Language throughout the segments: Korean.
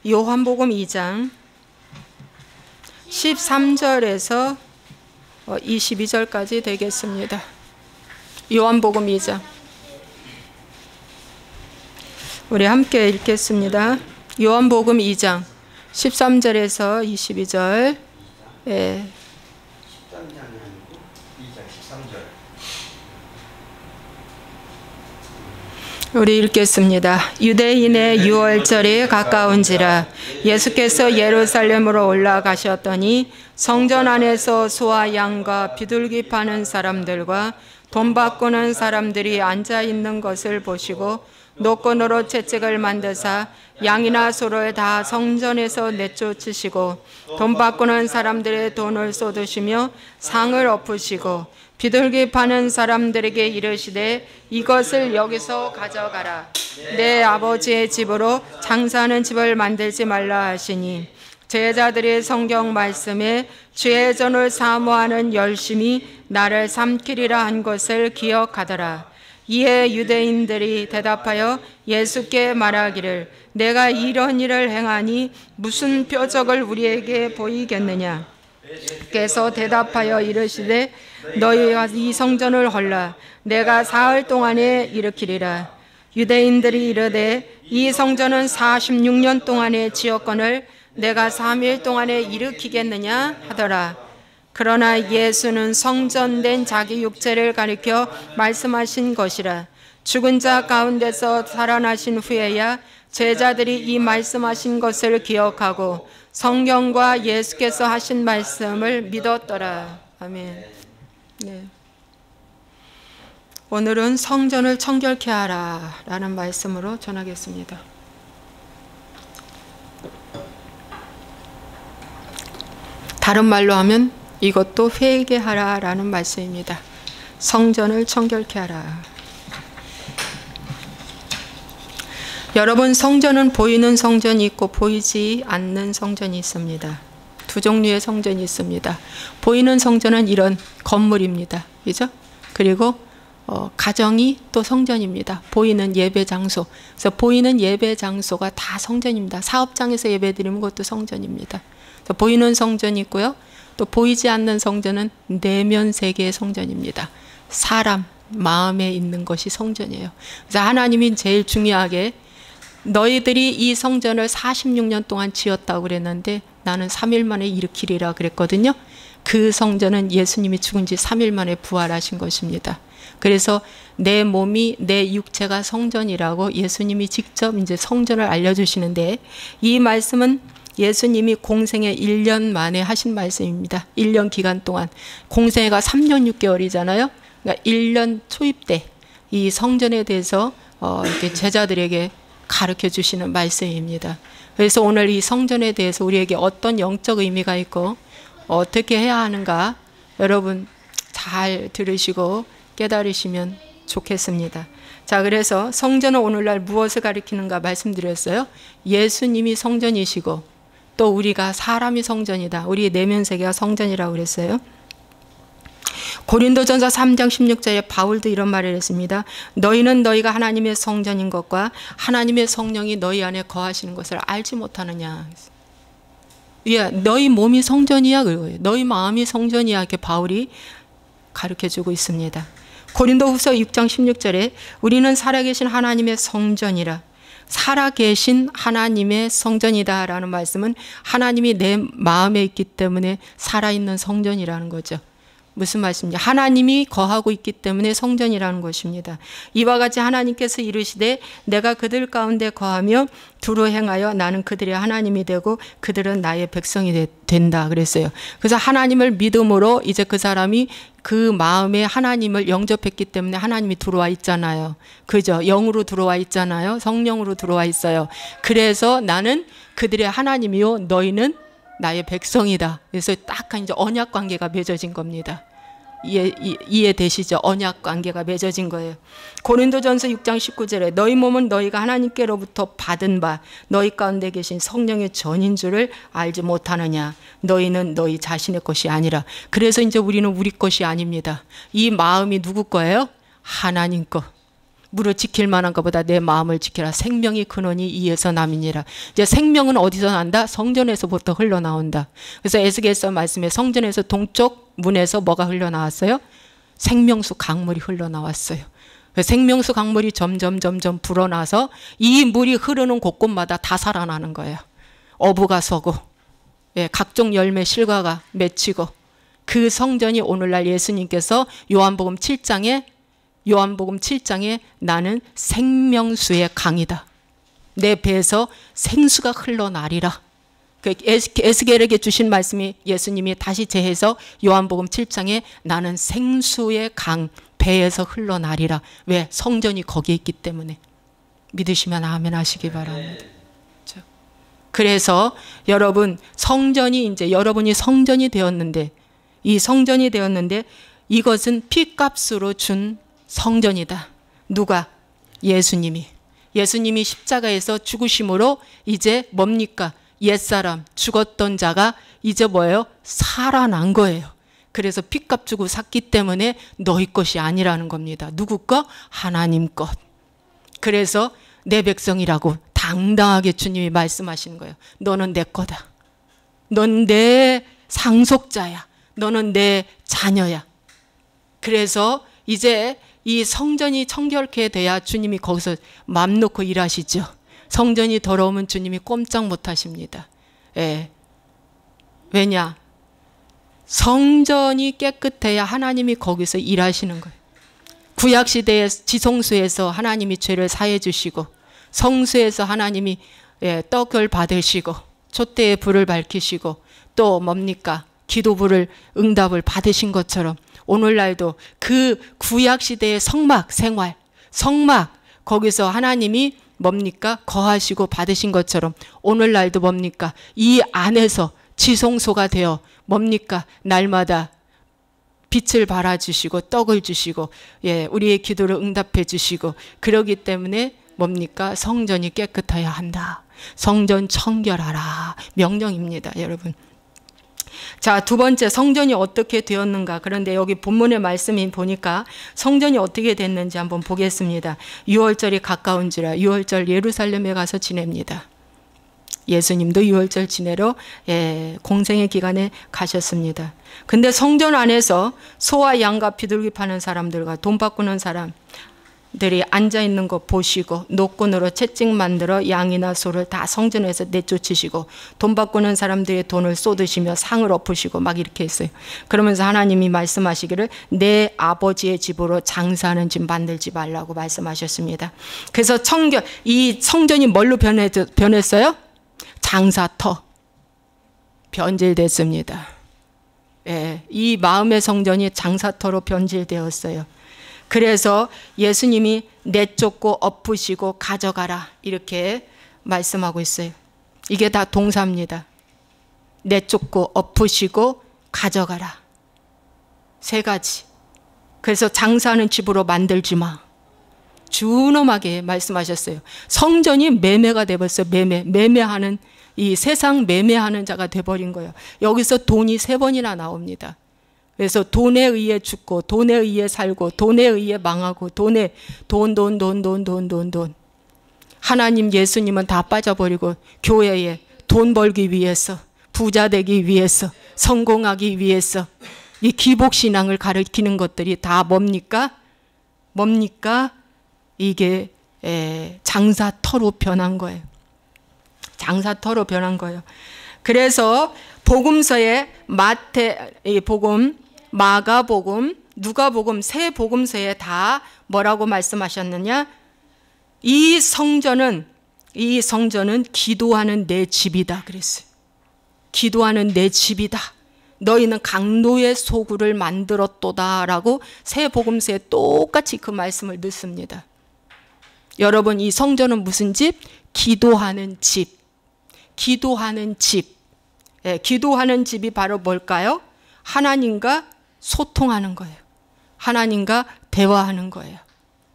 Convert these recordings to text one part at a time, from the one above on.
요한복음 2장 13절에서 22절까지 되겠습니다. 요한복음 2장 우리 함께 읽겠습니다. 요한복음 2장 13절에서 22절. 예. 우리 읽겠습니다. 유대인의 유월절이 가까운지라 예수께서 예루살렘으로 올라가셨더니 성전 안에서 소와 양과 비둘기 파는 사람들과 돈 바꾸는 사람들이 앉아 있는 것을 보시고 노끈으로 채찍을 만드사 양이나 소를 다 성전에서 내쫓으시고 돈 바꾸는 사람들의 돈을 쏟으시며 상을 엎으시고 비둘기 파는 사람들에게 이르시되 이것을 여기서 가져가라. 내 아버지의 집으로 장사하는 집을 만들지 말라 하시니 제자들이 성경 말씀에 주의 전을 사모하는 열심히 나를 삼키리라 한 것을 기억하더라. 이에 유대인들이 대답하여 예수께 말하기를 내가 이런 일을 행하니 무슨 표적을 우리에게 보이겠느냐. 께서 대답하여 이르시되 너희가 이 성전을 헐라. 내가 사흘 동안에 일으키리라. 유대인들이 이르되 이 성전은 46년 동안에 지었거늘 내가 3일 동안에 일으키겠느냐 하더라. 그러나 예수는 성전된 자기 육체를 가리켜 말씀하신 것이라. 죽은 자 가운데서 살아나신 후에야 제자들이 이 말씀하신 것을 기억하고 성경과 예수께서 하신 말씀을 믿었더라. 아멘. 네. 오늘은 성전을 청결케 하라 라는 말씀으로 전하겠습니다. 다른 말로 하면 이것도 회개하라 라는 말씀입니다. 성전을 청결케 하라. 여러분, 성전은 보이는 성전이 있고 보이지 않는 성전이 있습니다. 두 종류의 성전이 있습니다. 보이는 성전은 이런 건물입니다. 그죠? 그리고 가정이 또 성전입니다. 보이는 예배 장소. 그래서 보이는 예배 장소가 다 성전입니다. 사업장에서 예배 드리는 것도 성전입니다. 보이는 성전이 있고요. 또 보이지 않는 성전은 내면 세계의 성전입니다. 사람 마음에 있는 것이 성전이에요. 그래서 하나님이 제일 중요하게 너희들이 이 성전을 46년 동안 지었다고 그랬는데 나는 3일 만에 일으키리라 그랬거든요. 그 성전은 예수님이 죽은 지 3일 만에 부활하신 것입니다. 그래서 내 몸이 내 육체가 성전이라고 예수님이 직접 이제 성전을 알려주시는데 이 말씀은 예수님이 공생애 1년 만에 하신 말씀입니다. 1년 기간 동안. 공생애가 3년 6개월이잖아요. 그러니까 1년 초입 때 이 성전에 대해서 이렇게 제자들에게 가르쳐 주시는 말씀입니다. 그래서 오늘 이 성전에 대해서 우리에게 어떤 영적 의미가 있고 어떻게 해야 하는가 여러분 잘 들으시고 깨달으시면 좋겠습니다. 자, 그래서 성전은 오늘날 무엇을 가리키는가 말씀드렸어요. 예수님이 성전이시고 또 우리가 사람이 성전이다. 우리의 내면 세계가 성전이라고 그랬어요. 고린도전서 3장 16절에 바울도 이런 말을 했습니다. 너희는 너희가 하나님의 성전인 것과 하나님의 성령이 너희 안에 거하시는 것을 알지 못하느냐. 예, 너희 몸이 성전이야 그거예요. 너희 마음이 성전이야 이렇게 바울이 가르쳐주고 있습니다. 고린도후서 6장 16절에 우리는 살아계신 하나님의 성전이라. 살아계신 하나님의 성전이다 라는 말씀은 하나님이 내 마음에 있기 때문에 살아있는 성전이라는 거죠. 무슨 말씀이냐? 하나님이 거하고 있기 때문에 성전이라는 것입니다. 이와 같이 하나님께서 이르시되 내가 그들 가운데 거하며 두루 행하여 나는 그들의 하나님이 되고 그들은 나의 백성이 된다 그랬어요. 그래서 하나님을 믿음으로 이제 그 사람이 그 마음에 하나님을 영접했기 때문에 하나님이 들어와 있잖아요. 그죠? 영으로 들어와 있잖아요. 성령으로 들어와 있어요. 그래서 나는 그들의 하나님이요 너희는 나의 백성이다. 그래서 딱 이제 언약 관계가 맺어진 겁니다. 이해되시죠? 언약 관계가 맺어진 거예요. 고린도전서 6장 19절에 너희 몸은 너희가 하나님께로부터 받은 바 너희 가운데 계신 성령의 전인 줄을 알지 못하느냐. 너희는 너희 자신의 것이 아니라. 그래서 이제 우리는 우리 것이 아닙니다. 이 마음이 누구 거예요? 하나님 거. 무릇 지킬 만한 것보다 내 마음을 지켜라. 생명이 근원이 이에서 남이니라. 이제 생명은 어디서 난다? 성전에서부터 흘러나온다. 그래서 에스겔서 말씀에 성전에서 동쪽 문에서 뭐가 흘러나왔어요? 생명수 강물이 흘러나왔어요. 생명수 강물이 점점 불어나서 이 물이 흐르는 곳곳마다 다 살아나는 거예요. 어부가 서고, 예, 각종 열매 실과가 맺히고, 그 성전이 오늘날 예수님께서 요한복음 7장에 나는 생명수의 강이다. 내 배에서 생수가 흘러나리라. 그 에스겔에게 주신 말씀이 예수님이 다시 재해서 요한복음 7장에 나는 생수의 강 배에서 흘러나리라. 왜? 성전이 거기에 있기 때문에. 믿으시면 아멘 하시기 바랍니다. 그래서 여러분 성전이 이제 여러분이 성전이 되었는데, 이 성전이 되었는데 이것은 피값으로 준 성전이다. 누가? 예수님이 십자가에서 죽으심으로 이제 뭡니까? 옛사람 죽었던 자가 이제 뭐예요? 살아난 거예요. 그래서 피값 주고 샀기 때문에 너희 것이 아니라는 겁니다. 누구 것? 하나님 것. 그래서 내 백성이라고 당당하게 주님이 말씀하시는 거예요. 너는 내 거다. 넌 내 상속자야. 너는 내 자녀야. 그래서 이제 이 성전이 청결케 돼야 주님이 거기서 맘 놓고 일하시죠. 성전이 더러우면 주님이 꼼짝 못 하십니다. 예. 왜냐? 성전이 깨끗해야 하나님이 거기서 일하시는 거예요. 구약시대의 지성소에서 하나님이 죄를 사해 주시고, 성소에서 하나님이 떡을 받으시고, 촛대에 불을 밝히시고, 또 뭡니까? 기도부를 응답을 받으신 것처럼 오늘날도 그 구약시대의 성막 생활, 성막 거기서 하나님이 뭡니까? 거하시고 받으신 것처럼 오늘날도 뭡니까? 이 안에서 지성소가 되어 뭡니까? 날마다 빛을 발아주시고 떡을 주시고, 예, 우리의 기도를 응답해 주시고, 그러기 때문에 뭡니까? 성전이 깨끗해야 한다. 성전 청결하라. 명령입니다, 여러분. 자, 두 번째, 성전이 어떻게 되었는가. 그런데 여기 본문의 말씀이 보니까 성전이 어떻게 됐는지 한번 보겠습니다. 6월절이 가까운지라 6월절 예루살렘에 가서 지냅니다. 예수님도 6월절 지내러 공생의 기간에 가셨습니다. 근데 성전 안에서 소와 양과 비둘기 파는 사람들과 돈 바꾸는 사람들이 앉아있는 거 보시고 노끈으로 채찍 만들어 양이나 소를 다 성전에서 내쫓으시고 돈 바꾸는 사람들의 돈을 쏟으시며 상을 엎으시고 막 이렇게 했어요. 그러면서 하나님이 말씀하시기를 내 아버지의 집으로 장사하는 집 만들지 말라고 말씀하셨습니다. 그래서 이 성전이 뭘로 변했어요? 장사터. 변질됐습니다. 예, 이 마음의 성전이 장사터로 변질되었어요. 그래서 예수님이 내쫓고 엎으시고 가져가라 이렇게 말씀하고 있어요. 이게 다 동사입니다. 내쫓고 엎으시고 가져가라. 세 가지. 그래서 장사하는 집으로 만들지 마. 준엄하게 말씀하셨어요. 성전이 매매가 돼버렸어요. 매매하는, 이 세상 매매하는 자가 돼버린 거예요. 여기서 돈이 3번이나 나옵니다. 그래서 돈에 의해 죽고 돈에 의해 살고 돈에 의해 망하고 돈. 하나님 예수님은 다 빠져버리고 교회에 돈 벌기 위해서, 부자 되기 위해서, 성공하기 위해서 이 기복신앙을 가르치는 것들이 다 뭡니까? 이게 장사터로 변한 거예요. 장사터로 변한 거예요. 그래서 복음서에 복음, 마가복음, 누가복음 세 복음서에 다 뭐라고 말씀하셨느냐? 이 성전은 기도하는 내 집이다 그랬어요. 기도하는 내 집이다. 너희는 강도의 소굴을 만들었도다 라고 세 복음서에 똑같이 그 말씀을 넣습니다. 여러분, 이 성전은 무슨 집? 기도하는 집. 기도하는 집. 기도하는 집이 바로 뭘까요? 하나님과 소통하는 거예요. 하나님과 대화하는 거예요.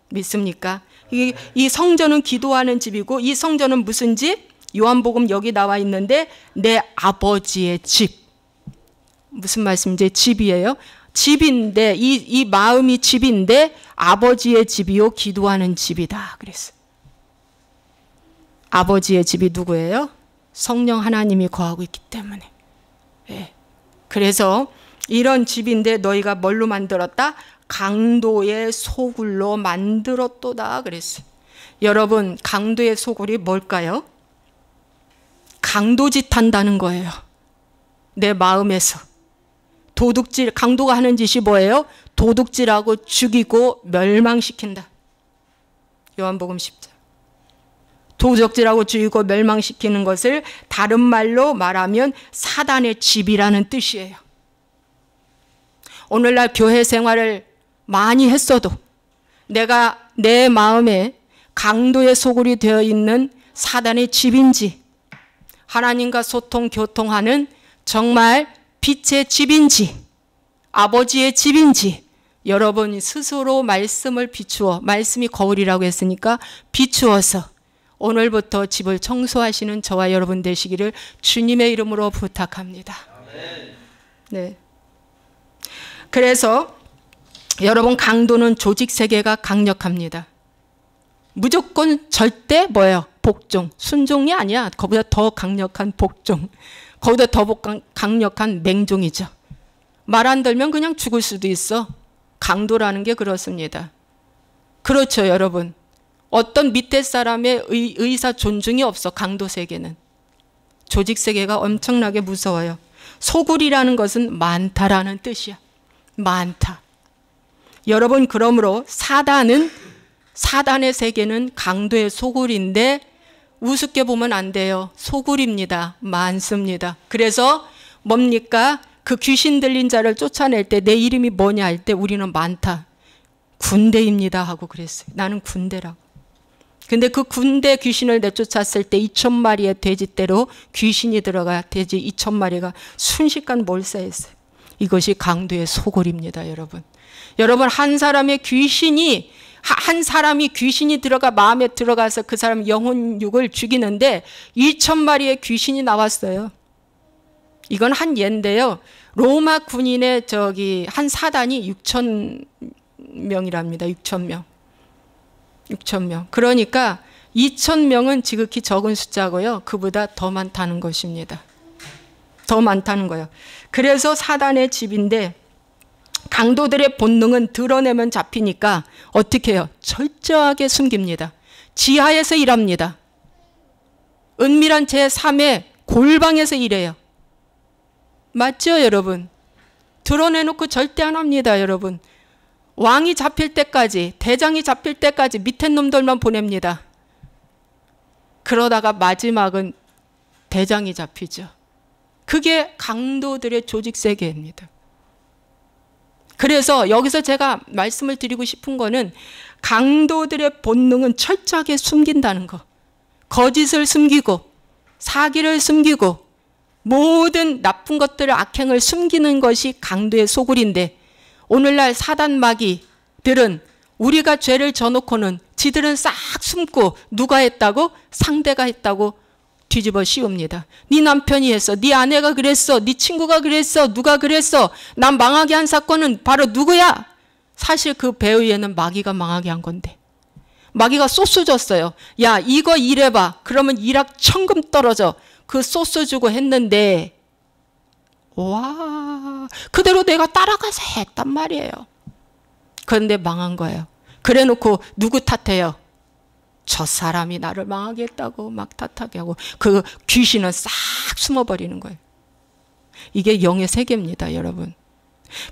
믿습니까? 이 성전은 기도하는 집이고 이 성전은 무슨 집? 요한복음 여기 나와 있는데 내 아버지의 집. 무슨 말씀인지 집이에요. 집인데 이 마음이 집인데 아버지의 집이요 기도하는 집이다 그랬어요. 아버지의 집이 누구예요? 성령 하나님이 거하고 있기 때문에. 예. 그래서 이런 집인데 너희가 뭘로 만들었다? 강도의 소굴로 만들었도다 그랬어요. 여러분, 강도의 소굴이 뭘까요? 강도짓 한다는 거예요. 내 마음에서. 도둑질, 강도가 하는 짓이 뭐예요? 도둑질하고 죽이고 멸망시킨다. 요한복음 10장. 도적질하고 죽이고 멸망시키는 것을 다른 말로 말하면 사단의 집이라는 뜻이에요. 오늘날 교회 생활을 많이 했어도 내가 내 마음에 강도의 소굴이 되어 있는 사단의 집인지 하나님과 소통, 교통하는 정말 빛의 집인지 아버지의 집인지 여러분 스스로 말씀을 비추어, 말씀이 거울이라고 했으니까 비추어서 오늘부터 집을 청소하시는 저와 여러분 되시기를 주님의 이름으로 부탁합니다. 네. 그래서 여러분 강도는 조직 세계가 강력합니다. 무조건 절대 뭐예요? 복종. 순종이 아니야. 거기보다 더 강력한 복종. 거기보다 더 강력한 맹종이죠. 말 안 들면 그냥 죽을 수도 있어. 강도라는 게 그렇습니다. 그렇죠, 여러분. 어떤 밑에 사람의 의사 존중이 없어. 강도 세계는. 조직 세계가 엄청나게 무서워요. 소굴이라는 것은 많다라는 뜻이야. 많다. 여러분, 그러므로 사단의 세계는 강도의 소굴인데 우습게 보면 안 돼요. 소굴입니다. 많습니다. 그래서 뭡니까? 그 귀신 들린 자를 쫓아낼 때 내 이름이 뭐냐 할 때 우리는 많다. 군대입니다 하고 그랬어요. 나는 군대라고. 근데 그 군대 귀신을 내쫓았을 때 2,000마리의 돼지떼로 귀신이 들어가 돼지 2,000마리가 순식간 몰사했어요. 이것이 강도의 소굴입니다, 여러분. 여러분, 한 사람이 귀신이 들어가 마음에 들어가서 그 사람 영혼육을 죽이는데 2,000마리의 귀신이 나왔어요. 이건 한 예인데요. 로마 군인의 한 사단이 6,000명이랍니다. 6,000명. 6,000명. 그러니까 2,000명은 지극히 적은 숫자고요. 그보다 더 많다는 것입니다. 더 많다는 거예요. 그래서 사단의 집인데 강도들의 본능은 드러내면 잡히니까 어떻게 해요? 철저하게 숨깁니다. 지하에서 일합니다. 은밀한 제3의 골방에서 일해요. 맞죠, 여러분? 드러내놓고 절대 안 합니다, 여러분. 왕이 잡힐 때까지, 대장이 잡힐 때까지 밑에 놈들만 보냅니다. 그러다가 마지막은 대장이 잡히죠. 그게 강도들의 조직 세계입니다. 그래서 여기서 제가 말씀을 드리고 싶은 거는 강도들의 본능은 철저하게 숨긴다는 거. 거짓을 숨기고 사기를 숨기고 모든 나쁜 것들을 악행을 숨기는 것이 강도의 소굴인데 오늘날 사단 마귀들은 우리가 죄를 져놓고는 지들은 싹 숨고 누가 했다고? 상대가 했다고 뒤집어 씌웁니다. 네 남편이 했어. 네 아내가 그랬어. 네 친구가 그랬어. 누가 그랬어. 난 망하게 한 사건은 바로 누구야? 사실 그 배후에는 마귀가 망하게 한 건데. 마귀가 소스 줬어요. 야, 이거 일해봐. 그러면 일확천금 떨어져. 그 소스 주고 했는데 와, 그대로 내가 따라가서 했단 말이에요. 그런데 망한 거예요. 그래 놓고 누구 탓해요? 저 사람이 나를 망하게 했다고 막 탓하게 하고 그 귀신은 싹 숨어버리는 거예요. 이게 영의 세계입니다, 여러분.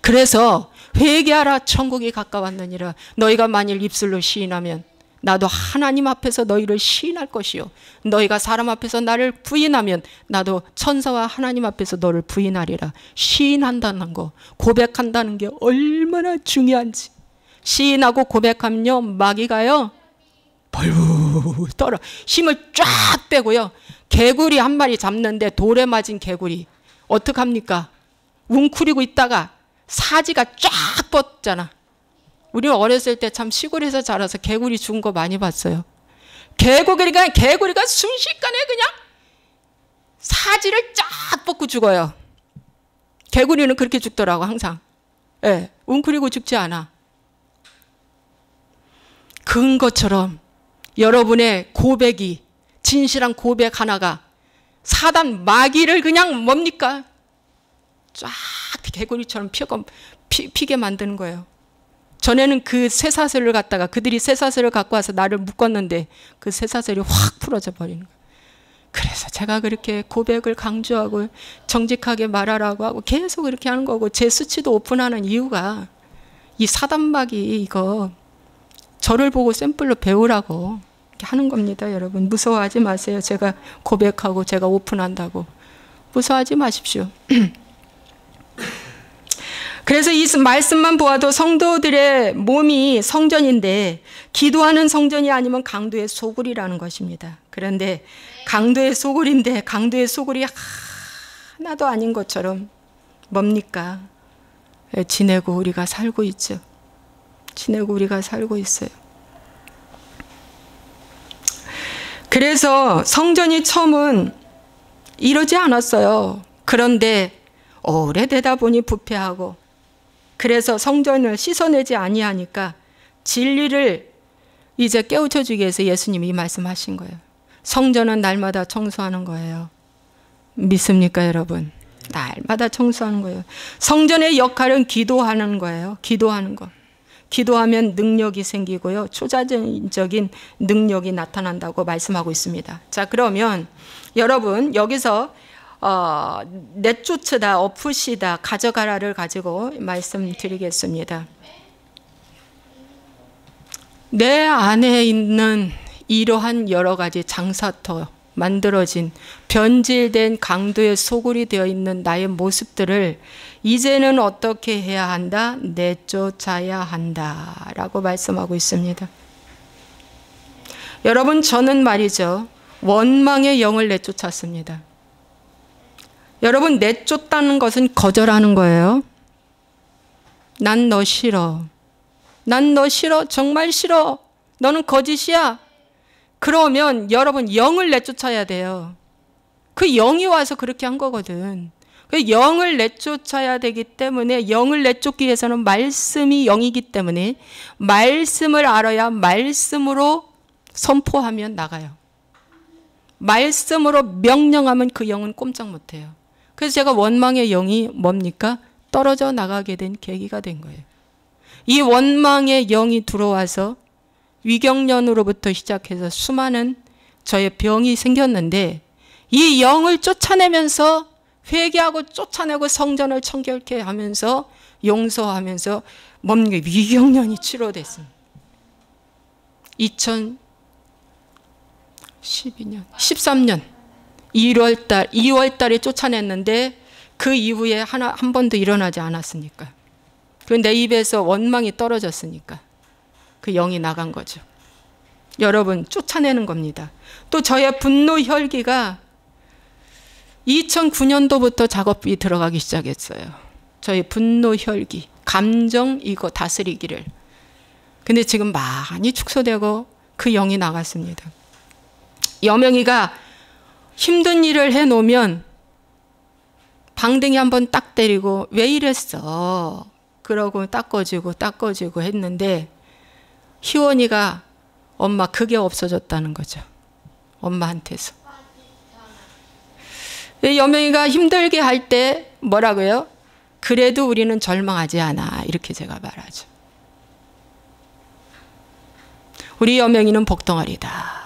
그래서 회개하라, 천국이 가까웠느니라. 너희가 만일 입술로 시인하면 나도 하나님 앞에서 너희를 시인할 것이요 너희가 사람 앞에서 나를 부인하면 나도 천사와 하나님 앞에서 너를 부인하리라. 시인한다는 거, 고백한다는 게 얼마나 중요한지. 시인하고 고백하면요 마귀가요 벌벌 떨어 힘을 쫙 빼고요. 개구리 한 마리 잡는데 돌에 맞은 개구리 어떡합니까? 웅크리고 있다가 사지가 쫙 뻗잖아. 우리 어렸을 때 참 시골에서 자라서 개구리 죽은 거 많이 봤어요. 개구리가 순식간에 그냥 사지를 쫙 뻗고 죽어요. 개구리는 그렇게 죽더라고 항상. 예, 웅크리고 죽지 않아. 그것처럼 여러분의 고백이, 진실한 고백 하나가 사단 마귀를 그냥 뭡니까? 쫙 개구리처럼 피게 만드는 거예요. 전에는 그 쇠사슬을 갖다가 그들이 쇠사슬을 갖고 와서 나를 묶었는데 그 쇠사슬이 확 풀어져 버리는 거예요. 그래서 제가 그렇게 고백을 강조하고 정직하게 말하라고 하고 계속 그렇게 하는 거고, 제 수치도 오픈하는 이유가 이 사단마귀 이거 저를 보고 샘플로 배우라고 이렇게 하는 겁니다. 여러분 무서워하지 마세요. 제가 고백하고 제가 오픈한다고 무서워하지 마십시오. 그래서 이 말씀만 보아도 성도들의 몸이 성전인데 기도하는 성전이 아니면 강도의 소굴이라는 것입니다. 그런데 강도의 소굴인데 강도의 소굴이 하나도 아닌 것처럼 뭡니까? 지내고 우리가 살고 있죠. 지내고 우리가 살고 있어요. 그래서 성전이 처음은 이러지 않았어요. 그런데 오래되다 보니 부패하고, 그래서 성전을 씻어내지 아니하니까 진리를 이제 깨우쳐 주기 위해서 예수님이 이 말씀하신 거예요. 성전은 날마다 청소하는 거예요. 믿습니까 여러분? 날마다 청소하는 거예요. 성전의 역할은 기도하는 거예요. 기도하는 거. 기도하면 능력이 생기고요. 초자연적인 능력이 나타난다고 말씀하고 있습니다. 자, 그러면 여러분 여기서 내쫓으다, 엎으시다, 가져가라를 가지고 말씀드리겠습니다. 내 안에 있는 이러한 여러 가지 장사터 만들어진 변질된 강도의 소굴이 되어 있는 나의 모습들을 이제는 어떻게 해야 한다? 내쫓아야 한다 라고 말씀하고 있습니다. 여러분 저는 말이죠, 원망의 영을 내쫓았습니다. 여러분 내쫓다는 것은 거절하는 거예요. 난 너 싫어. 난 너 싫어. 정말 싫어. 너는 거짓이야. 그러면 여러분 영을 내쫓아야 돼요. 그 영이 와서 그렇게 한 거거든. 그 영을 내쫓아야 되기 때문에, 영을 내쫓기 위해서는 말씀이 영이기 때문에 말씀을 알아야 말씀으로 선포하면 나가요. 말씀으로 명령하면 그 영은 꼼짝 못해요. 그래서 제가 원망의 영이 뭡니까? 떨어져 나가게 된 계기가 된 거예요. 이 원망의 영이 들어와서 위경련으로부터 시작해서 수많은 저의 병이 생겼는데, 이 영을 쫓아내면서 회개하고 쫓아내고 성전을 청결케 하면서 용서하면서 뭡니까? 위경련이 치료됐습니다. 2012년, 13년 2월 달에 쫓아냈는데 그 이후에 한 번도 일어나지 않았으니까. 내 입에서 원망이 떨어졌으니까 그 영이 나간 거죠. 여러분 쫓아내는 겁니다. 또 저의 분노 혈기가 2009년도부터 작업이 들어가기 시작했어요. 저의 분노 혈기, 감정 이거 다스리기를. 근데 지금 많이 축소되고 그 영이 나갔습니다. 여명이가 힘든 일을 해놓으면 방댕이 한번 딱 때리고 왜 이랬어? 그러고 닦아주고 했는데 희원이가 엄마 그게 없어졌다는 거죠. 엄마한테서. 여명이가 힘들게 할 때 뭐라고요? 그래도 우리는 절망하지 않아. 이렇게 제가 말하죠. 우리 여명이는 복덩어리다.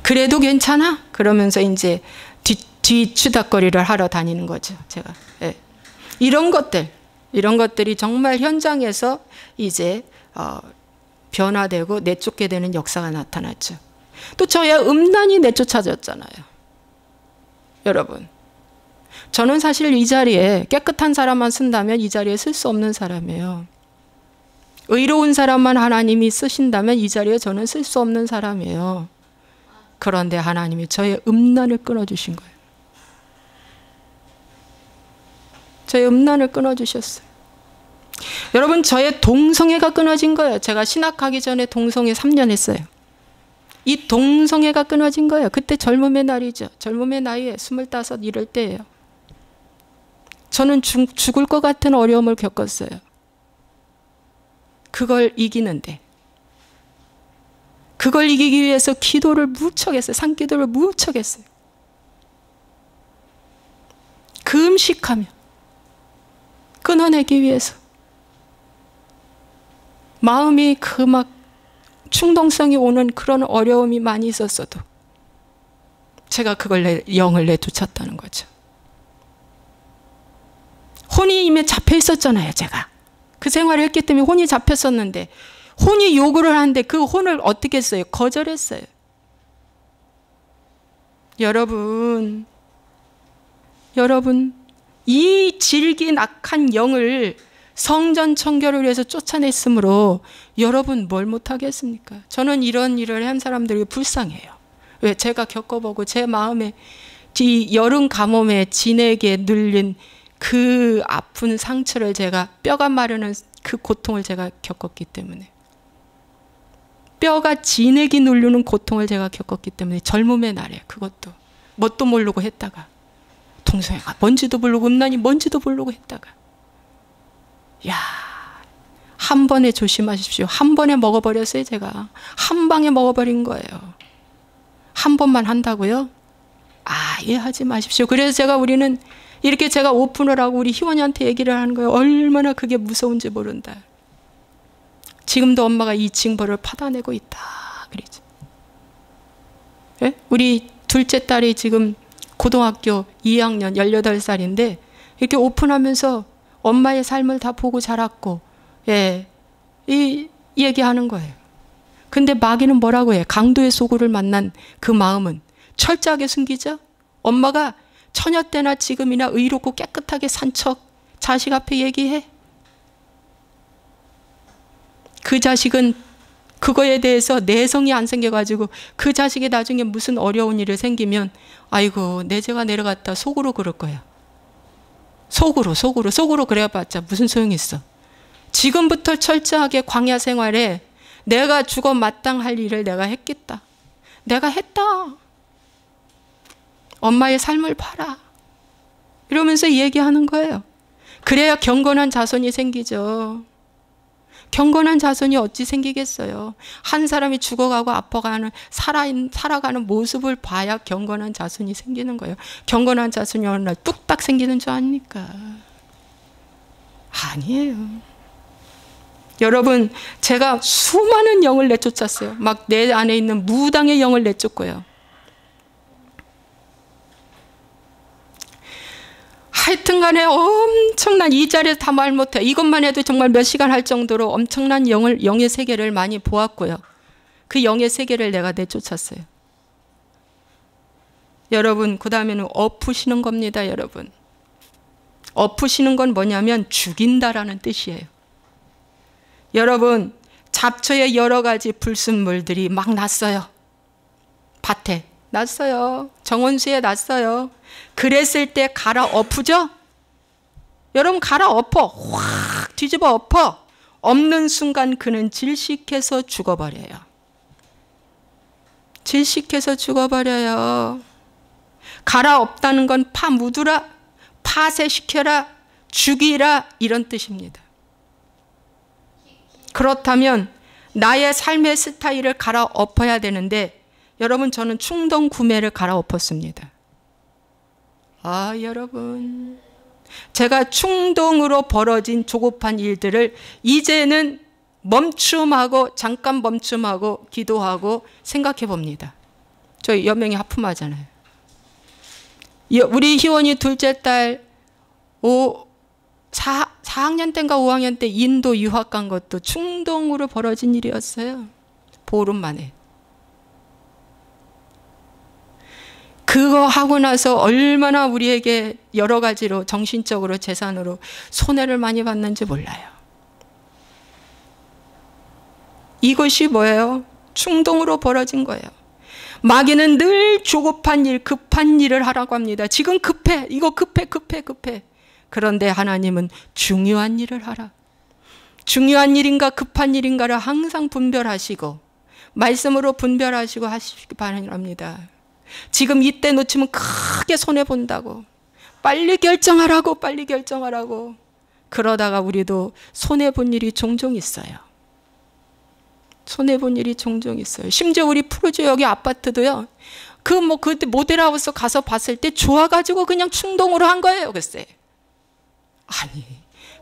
그래도 괜찮아? 그러면서 이제 뒤치다거리를 하러 다니는 거죠. 제가. 이런 것들이 정말 현장에서 이제 변화되고 내쫓게 되는 역사가 나타났죠. 또 저의 음란이 내쫓아졌잖아요. 여러분. 저는 사실 이 자리에 깨끗한 사람만 쓴다면 이 자리에 쓸 수 없는 사람이에요. 의로운 사람만 하나님이 쓰신다면 이 자리에 저는 쓸 수 없는 사람이에요. 그런데 하나님이 저의 음란을 끊어주신 거예요. 저의 음란을 끊어주셨어요. 여러분 저의 동성애가 끊어진 거예요. 제가 신학하기 전에 동성애 3년 했어요. 이 동성애가 끊어진 거예요. 그때 젊음의 날이죠. 젊음의 나이에 25 이럴 때예요. 저는 죽을 것 같은 어려움을 겪었어요. 그걸 이기는데, 그걸 이기기 위해서 기도를 무척 했어요. 산기도를 무척 했어요. 금식하며 끊어내기 위해서. 마음이 그 막 충동성이 오는 그런 어려움이 많이 있었어도 제가 그걸 영을 내쫓았다는 거죠. 혼이 이미 잡혀 있었잖아요. 제가 그 생활을 했기 때문에 혼이 잡혔었는데, 혼이 요구를 하는데 그 혼을 어떻게 했어요? 거절했어요. 여러분, 이 질긴 악한 영을 성전 청결을 위해서 쫓아냈으므로 여러분 뭘 못하겠습니까? 저는 이런 일을 한 사람들이 불쌍해요. 왜? 제가 겪어보고 제 마음에 이 여름 가뭄에 진에게 눌린 그 아픈 상처를, 제가 뼈가 마르는 그 고통을 제가 겪었기 때문에, 뼈가 진액이 누르는 고통을 제가 겪었기 때문에, 젊음의 날에 그것도 뭣도 모르고 했다가, 동성애가 뭔지도 모르고 음란이 뭔지도 모르고 했다가, 야, 한 번에 조심하십시오. 한 번에 먹어버렸어요. 제가 한 방에 먹어버린 거예요. 한 번만 한다고요? 이해하지 마십시오. 그래서 우리는 이렇게 제가 오픈을 하고 우리 희원이한테 얘기를 하는 거예요. 얼마나 그게 무서운지 모른다. 지금도 엄마가 이 징벌을 받아내고 있다. 그러죠. 예? 우리 둘째 딸이 지금 고등학교 2학년 18살인데 이렇게 오픈하면서 엄마의 삶을 다 보고 자랐고, 예, 이 얘기하는 거예요. 근데 마귀는 뭐라고 해? 강도의 소굴을 만난 그 마음은 철저하게 숨기죠. 엄마가 처녀 때나 지금이나 의롭고 깨끗하게 산 척 자식 앞에 얘기해. 그 자식은 그거에 대해서 내성이 안 생겨가지고 그 자식이 나중에 무슨 어려운 일이 생기면 아이고 내재가 내려갔다 속으로 그럴 거야. 속으로 그래봤자 무슨 소용이 있어. 지금부터 철저하게 광야 생활에 내가 죽어 마땅할 일을 내가 했겠다. 내가 했다. 엄마의 삶을 봐라. 이러면서 얘기하는 거예요. 그래야 경건한 자손이 생기죠. 경건한 자손이 어찌 생기겠어요. 한 사람이 죽어가고 아파가는 살아가는 모습을 봐야 경건한 자손이 생기는 거예요. 경건한 자손이 어느 날 뚝딱 생기는 줄 아닙니까? 아니에요. 여러분, 제가 수많은 영을 내쫓았어요. 막 내 안에 있는 무당의 영을 내쫓고요. 하여튼 간에 엄청난, 이 자리에서 다 말 못해. 이것만 해도 정말 몇 시간 할 정도로 엄청난 영의 세계를 많이 보았고요. 그 영의 세계를 내가 내쫓았어요. 여러분, 그 다음에는 엎으시는 겁니다. 여러분, 엎으시는 건 뭐냐면 죽인다라는 뜻이에요. 여러분, 잡초의 여러 가지 불순물들이 막 났어요. 밭에 났어요. 정원수에 났어요. 그랬을 때 갈아 엎으죠? 여러분, 갈아 엎어. 확 뒤집어 엎어. 엎는 순간 그는 질식해서 죽어버려요. 질식해서 죽어버려요. 갈아 엎다는 건 파 묻으라, 파쇄시켜라, 죽이라, 이런 뜻입니다. 그렇다면 나의 삶의 스타일을 갈아 엎어야 되는데, 여러분, 저는 충동 구매를 갈아 엎었습니다. 여러분, 제가 충동으로 벌어진 조급한 일들을 이제는 잠깐 멈춤하고 기도하고 생각해 봅니다. 저희 여명이 하품하잖아요. 우리 희원이 둘째 딸 4학년 때인가 5학년 때 인도 유학 간 것도 충동으로 벌어진 일이었어요. 보름 만에. 그거 하고 나서 얼마나 우리에게 여러 가지로 정신적으로 재산으로 손해를 많이 받는지 몰라요. 이것이 뭐예요? 충동으로 벌어진 거예요. 마귀는 늘 조급한 일, 급한 일을 하라고 합니다. 지금 급해, 이거 급해. 그런데 하나님은 중요한 일을 하라. 중요한 일인가 급한 일인가를 항상 분별하시고 말씀으로 분별하시고 하시기 바랍니다. 지금 이때 놓치면 크게 손해본다고. 빨리 결정하라고, 빨리 결정하라고. 그러다가 우리도 손해본 일이 종종 있어요. 손해본 일이 종종 있어요. 심지어 우리 푸르지 여기 아파트도요. 그때 모델하우스 가서 봤을 때 좋아가지고 그냥 충동으로 한 거예요, 글쎄. 아니,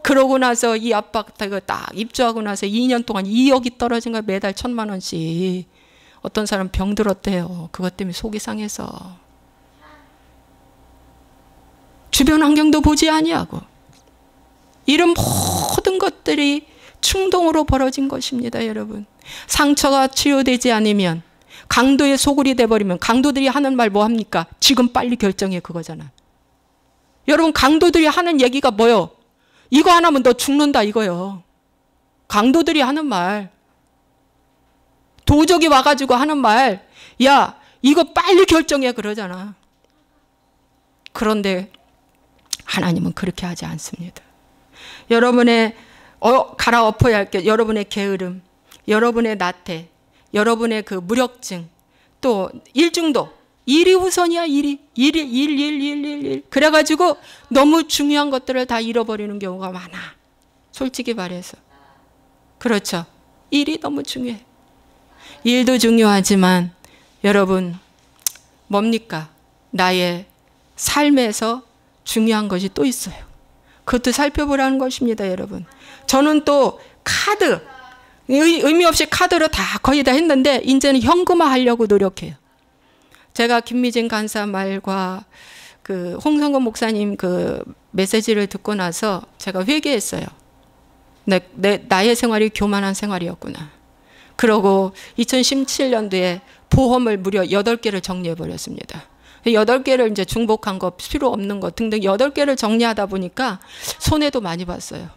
그러고 나서 이 아파트가 딱 입주하고 나서 2년 동안 2억이 떨어진 거야. 매달 1,000만 원씩. 어떤 사람 병들었대요. 그것 때문에 속이 상해서. 주변 환경도 보지 아니하고. 이런 모든 것들이 충동으로 벌어진 것입니다, 여러분. 상처가 치유되지 않으면, 강도의 소굴이 돼버리면, 강도들이 하는 말 뭐 합니까? 지금 빨리 결정해, 그거잖아. 여러분, 강도들이 하는 얘기가 뭐요? 이거 안 하면 너 죽는다, 이거요. 강도들이 하는 말. 도적이 와가지고 하는 말, 야, 이거 빨리 결정해, 그러잖아. 그런데 하나님은 그렇게 하지 않습니다. 여러분의 갈아엎어야 할 게 여러분의 게으름, 여러분의 나태, 여러분의 그 무력증, 또 일중독, 일이 우선이야. 일. 그래가지고 너무 중요한 것들을 다 잃어버리는 경우가 많아. 솔직히 말해서. 그렇죠. 일이 너무 중요해. 일도 중요하지만 여러분 뭡니까? 나의 삶에서 중요한 것이 또 있어요. 그것도 살펴보라는 것입니다, 여러분. 저는 또 카드, 의미 없이 카드로 다 거의 다 했는데 이제는 현금화 하려고 노력해요. 제가 김미진 간사 말과 그 홍성건 목사님 그 메시지를 듣고 나서 제가 회개했어요. 나의 생활이 교만한 생활이었구나. 그러고 2017년도에 보험을 무려 8개를 정리해버렸습니다. 8개를 이제 중복한 거, 필요 없는 거 등등 8개를 정리하다 보니까 손해도 많이 봤어요.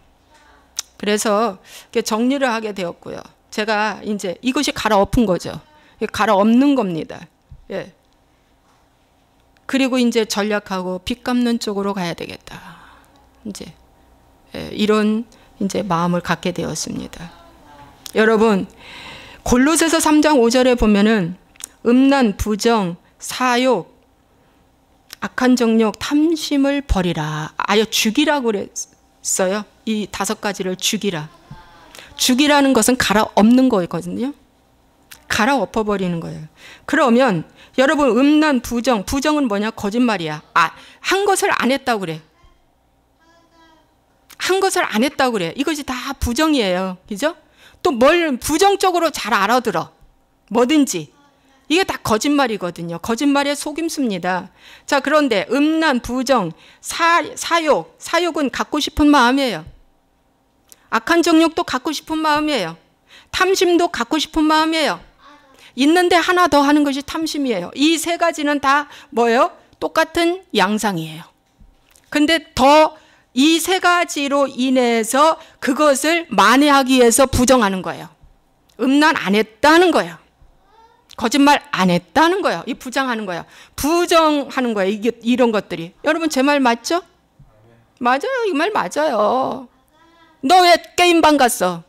그래서 정리를 하게 되었고요. 제가 이제 이것이 갈아엎은 거죠. 갈아엎는 겁니다. 예. 그리고 이제 전략하고 빚 갚는 쪽으로 가야 되겠다. 이제 이런 이제 마음을 갖게 되었습니다. 여러분, 골로새서 3장 5절에 보면은 음란, 부정, 사욕, 악한 정욕, 탐심을 버리라. 아예 죽이라고 그랬어요. 이 5가지를 죽이라. 죽이라는 것은 갈아엎는 거거든요. 갈아엎어버리는 거예요. 그러면 여러분 음란, 부정, 부정은 뭐냐? 거짓말이야. 한 것을 안 했다고 그래. 한 것을 안 했다고 그래. 이것이 다 부정이에요. 그죠? 또 뭘 부정적으로 잘 알아들어. 뭐든지. 이게 다 거짓말이거든요. 거짓말의 속임수입니다. 자, 그런데 음란, 부정, 사욕. 사욕은 갖고 싶은 마음이에요. 악한 정욕도 갖고 싶은 마음이에요. 탐심도 갖고 싶은 마음이에요. 있는데 하나 더 하는 것이 탐심이에요. 이 3가지는 다 뭐예요? 똑같은 양상이에요. 근데 더 이 3가지로 인해서 그것을 만회하기 위해서 부정하는 거예요. 음란 안 했다는 거예요. 거짓말 안 했다는 거예요. 이 부정하는 거예요. 부정하는 거예요. 이게 이런 것들이. 여러분 제 말 맞죠? 맞아요. 이 말 맞아요. 너 왜 게임방 갔어?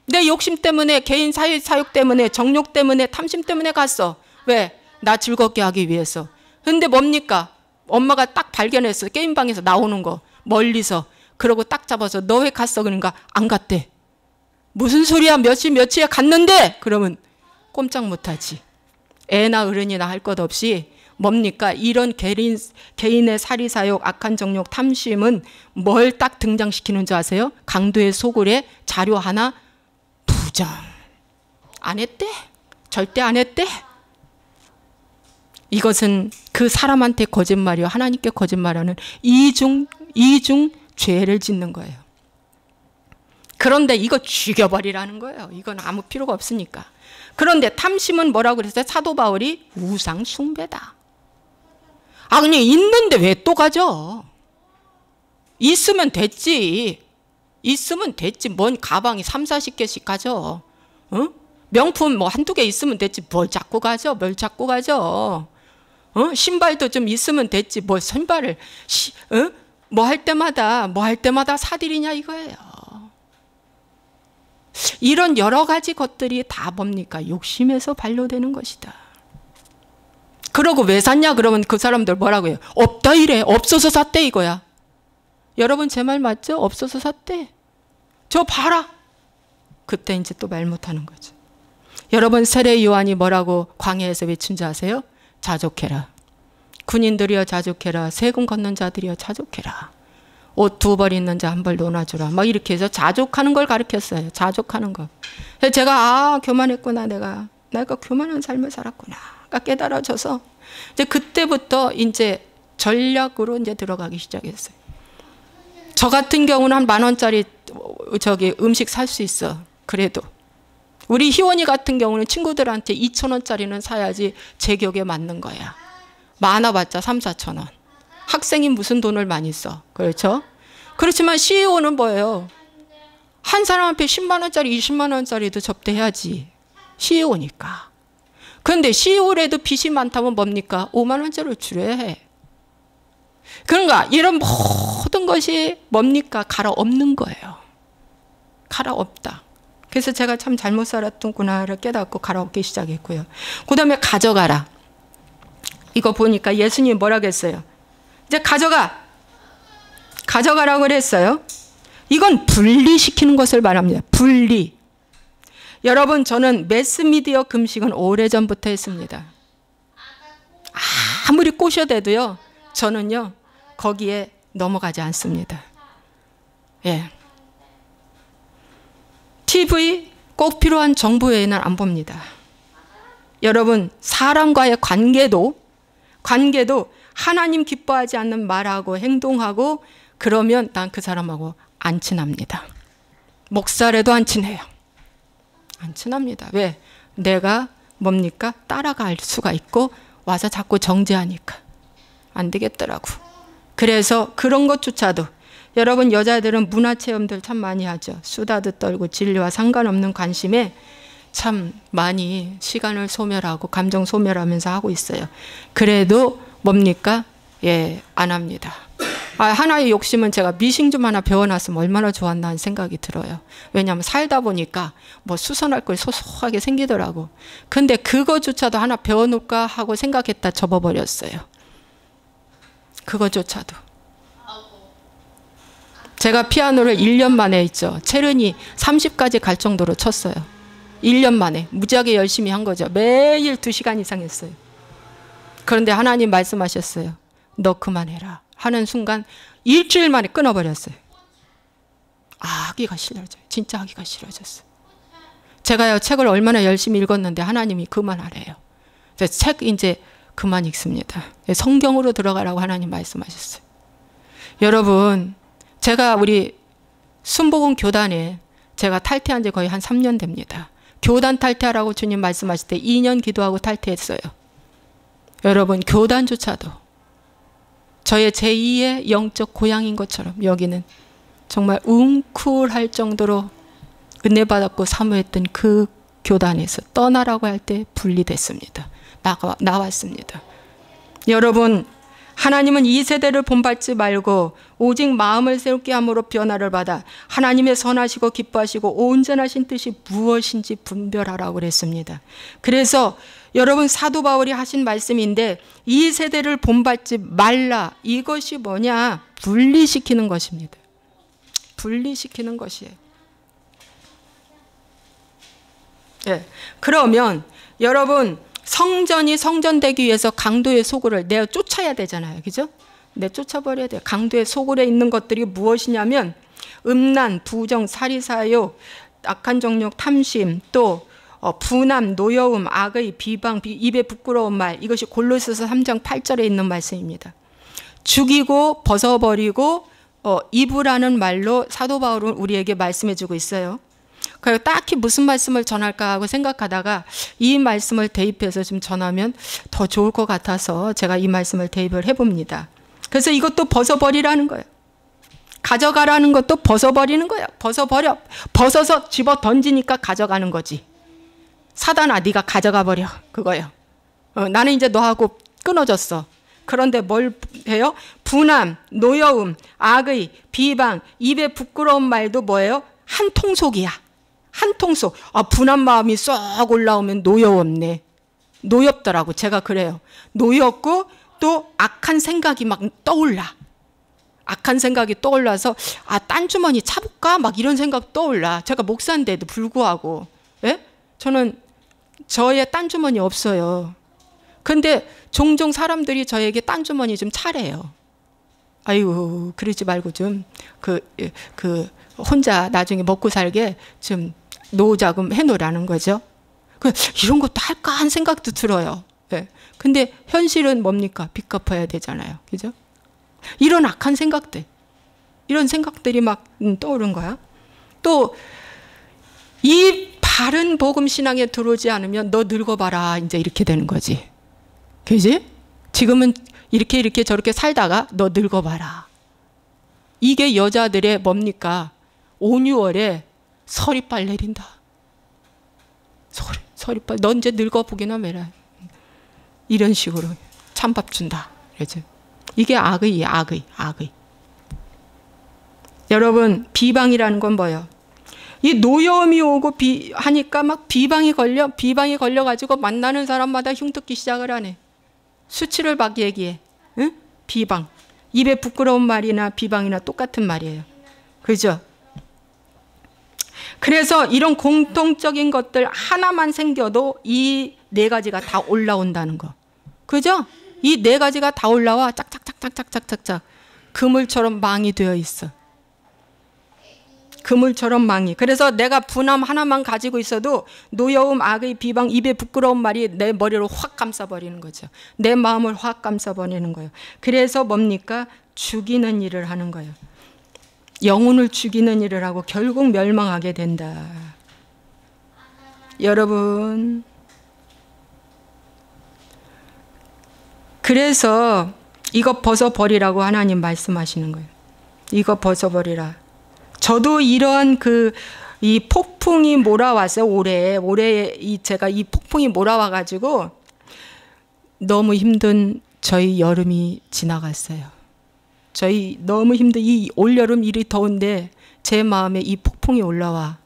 내 욕심 때문에, 개인 사욕 때문에, 정욕 때문에, 탐심 때문에 갔어. 왜? 나 즐겁게 하기 위해서. 근데 뭡니까? 엄마가 딱 발견했어. 게임방에서 나오는 거. 멀리서. 그러고 딱 잡아서 너 왜 갔어? 그러니까 안 갔대. 무슨 소리야? 몇 시에 갔는데? 그러면 꼼짝 못하지. 애나 어른이나 할 것 없이 뭡니까? 이런 개인의 사리사욕, 악한 정욕, 탐심은 뭘 딱 등장시키는 줄 아세요? 강도의 소굴에 자료 하나 부정. 안 했대? 절대 안 했대? 이것은 그 사람한테 거짓말이요. 하나님께 거짓말하는 이중 죄를 짓는 거예요. 그런데 이거 죽여버리라는 거예요. 이건 아무 필요가 없으니까. 그런데 탐심은 뭐라고 그랬어요? 사도 바울이 우상 숭배다. 그냥 있는데 왜 또 가져? 있으면 됐지. 있으면 됐지. 뭔 가방이 30-40개씩 가져. 어? 명품 뭐 1-2개 있으면 됐지. 뭘 자꾸 가져? 뭘 자꾸 가져? 신발도 좀 있으면 됐지. 뭘 신발을 뭐 할 때마다 사들이냐 이거예요. 이런 여러 가지 것들이 다 뭡니까? 욕심에서 반려되는 것이다. 그러고 왜 샀냐 그러면 그 사람들 뭐라고 해요? 없다 이래. 없어서 샀대 이거야. 여러분 제 말 맞죠? 없어서 샀대. 저 봐라. 그때 이제 또 말 못하는 거죠. 여러분 세례 요한이 뭐라고 광야에서 외친 줄 아세요? 자족해라. 군인들이여 자족해라. 세금 걷는 자들이여 자족해라. 옷 2벌 있는 자 1벌 놓아주라. 막 이렇게 해서 자족하는 걸 가르쳤어요. 자족하는 거. 그래서 제가 교만했구나. 내가 교만한 삶을 살았구나. 깨달아져서 이제 그때부터 이제 전략으로 이제 들어가기 시작했어요. 저 같은 경우는 한 10,000원짜리 음식 살 수 있어. 그래도 우리 희원이 같은 경우는 친구들한테 2,000원짜리는 사야지 제격에 맞는 거야. 많아봤자 3,000~4,000원. 학생이 무슨 돈을 많이 써. 그렇죠? 그렇지만 CEO는 뭐예요? 한 사람 앞에 10만 원짜리 20만 원짜리도 접대해야지. CEO니까. 그런데 CEO라도 빚이 많다면 뭡니까? 5만 원짜리를 줄여야 해. 그런가 이런 모든 것이 뭡니까? 갈아엎는 거예요. 갈아엎다. 그래서 제가 참 잘못 살았던구나를 깨닫고 갈아엎기 시작했고요. 그 다음에 가져가라. 이거 보니까 예수님이 뭐라고 했어요? 이제 가져가라고 그랬어요. 이건 분리시키는 것을 말합니다. 분리. 여러분 저는 매스미디어 금식은 오래전부터 했습니다. 아무리 꼬셔대도요. 저는요. 거기에 넘어가지 않습니다. 예. TV 꼭 필요한 정보 외에는 안 봅니다. 여러분 사람과의 관계도 하나님 기뻐하지 않는 말하고 행동하고 그러면 난 그 사람하고 안 친합니다. 목사라도 안 친해요. 안 친합니다. 왜? 내가 뭡니까? 따라갈 수가 있고 와서 자꾸 정죄하니까 안 되겠더라고. 그래서 그런 것조차도 여러분 여자들은 문화체험들 참 많이 하죠. 수다도 떨고 진리와 상관없는 관심에 참 많이 시간을 소멸하고 감정 소멸하면서 하고 있어요. 그래도 뭡니까? 예, 안 합니다. 하나의 욕심은 제가 미싱 좀 하나 배워놨으면 얼마나 좋았나 하는 생각이 들어요. 왜냐하면 살다 보니까 뭐 수선할 걸 소소하게 생기더라고. 근데 그거조차도 하나 배워놓을까 하고 생각했다 접어버렸어요. 그거조차도. 제가 피아노를 1년 만에 했죠. 체르니 30까지 갈 정도로 쳤어요. 1년 만에 무지하게 열심히 한 거죠. 매일 2시간 이상 했어요. 그런데 하나님 말씀하셨어요. 너 그만해라 하는 순간 일주일 만에 끊어버렸어요. 하기가 싫어져요. 진짜 하기가 싫어졌어요. 제가요 책을 얼마나 열심히 읽었는데 하나님이 그만하래요. 그래서 책 이제 그만 읽습니다. 성경으로 들어가라고 하나님 말씀하셨어요. 여러분 제가 우리 순복음 교단에 제가 탈퇴한 지 거의 한 3년 됩니다. 교단 탈퇴하라고 주님 말씀하실 때 2년 기도하고 탈퇴했어요. 여러분 교단조차도 저의 제2의 영적 고향인 것처럼 여기는 정말 웅크할 정도로 은혜 받았고 사모했던 그 교단에서 떠나라고 할 때 분리됐습니다. 나왔습니다. 여러분 하나님은 이 세대를 본받지 말고 오직 마음을 새롭게 함으로 변화를 받아 하나님의 선하시고 기뻐하시고 온전하신 뜻이 무엇인지 분별하라고 그랬습니다. 그래서 여러분 사도 바울이 하신 말씀인데 이 세대를 본받지 말라. 이것이 뭐냐? 분리시키는 것입니다. 분리시키는 것이에요. 네. 그러면 여러분 성전이 성전되기 위해서 강도의 소굴을 내가 쫓아야 되잖아요. 그죠? 쫓아버려야 돼요. 강도의 소굴에 있는 것들이 무엇이냐면 음란, 부정, 살이사욕, 악한 정욕, 탐심, 또 분함, 노여움, 악의, 비방, 입에 부끄러운 말. 이것이 골로새서 3장 8절에 있는 말씀입니다. 죽이고 벗어버리고 이브라는 말로 사도 바울은 우리에게 말씀해 주고 있어요. 그리고 딱히 무슨 말씀을 전할까 하고 생각하다가 이 말씀을 대입해서 좀 전하면 더 좋을 것 같아서 제가 이 말씀을 대입을 해봅니다. 그래서 이것도 벗어버리라는 거예요. 가져가라는 것도 벗어버리는 거예요. 벗어버려. 벗어서 집어 던지니까 가져가는 거지. 사단아 네가 가져가 버려. 그거예요. 나는 이제 너하고 끊어졌어. 그런데 뭘 해요? 분함, 노여움, 악의, 비방, 입에 부끄러운 말도 뭐예요? 한 통속이야. 한 통속. 분한 마음이 쏙 올라오면 노여움네. 노엽더라고. 제가 그래요. 노엽고 또 악한 생각이 막 떠올라. 악한 생각이 떠올라서 딴 주머니 차볼까? 막 이런 생각 떠올라. 제가 목사인데도 불구하고. 예? 저는 저의 딴 주머니 없어요. 근데 종종 사람들이 저에게 딴 주머니 좀 차래요. 아이고 그러지 말고 좀 혼자 나중에 먹고 살게 좀 노후자금 해놓으라는 거죠. 이런 것도 할까 한 생각도 들어요. 네. 근데 현실은 뭡니까? 빚 갚아야 되잖아요. 그죠? 이런 악한 생각들, 이런 생각들이 막 떠오른 거야. 또 이 바른 복음 신앙에 들어오지 않으면 너 늙어봐라 이제 이렇게 되는 거지. 그지? 지금은 이렇게 저렇게 살다가 너 늙어봐라. 이게 여자들의 뭡니까? 5, 6월에 서리빨 내린다. 서리빨. 너 이제 늙어보기나 매라. 이런 식으로 찬밥 준다. 그러죠. 이게 악의예요. 악의. 여러분 비방이라는 건 뭐예요? 이 노여움이 오고 하니까 막 비방이 걸려가지고 만나는 사람마다 흉뜯기 시작을 하네. 수치를 막 얘기해. 응? 비방. 입에 부끄러운 말이나 비방이나 똑같은 말이에요. 그죠? 그래서 이런 공통적인 것들 하나만 생겨도 이 네 가지가 다 올라온다는 거. 그죠? 이 네 가지가 다 올라와 짝짝짝짝짝짝짝 그물처럼 망이 되어 있어. 그물처럼 망이. 그래서 내가 분함 하나만 가지고 있어도 노여움, 악의, 비방, 입에 부끄러운 말이 내 머리를 확 감싸버리는 거죠. 내 마음을 확 감싸버리는 거예요. 그래서 뭡니까? 죽이는 일을 하는 거예요. 영혼을 죽이는 일을 하고 결국 멸망하게 된다. 여러분, 그래서 이거 벗어버리라고 하나님 말씀하시는 거예요. 이거 벗어버리라. 저도 이러한 이 폭풍이 몰아왔어요. 올해 제가 이 폭풍이 몰아와가지고 너무 힘든 저희 여름이 지나갔어요. 저희 너무 힘든 이 올여름 일이 더운데 제 마음에 이 폭풍이 올라와.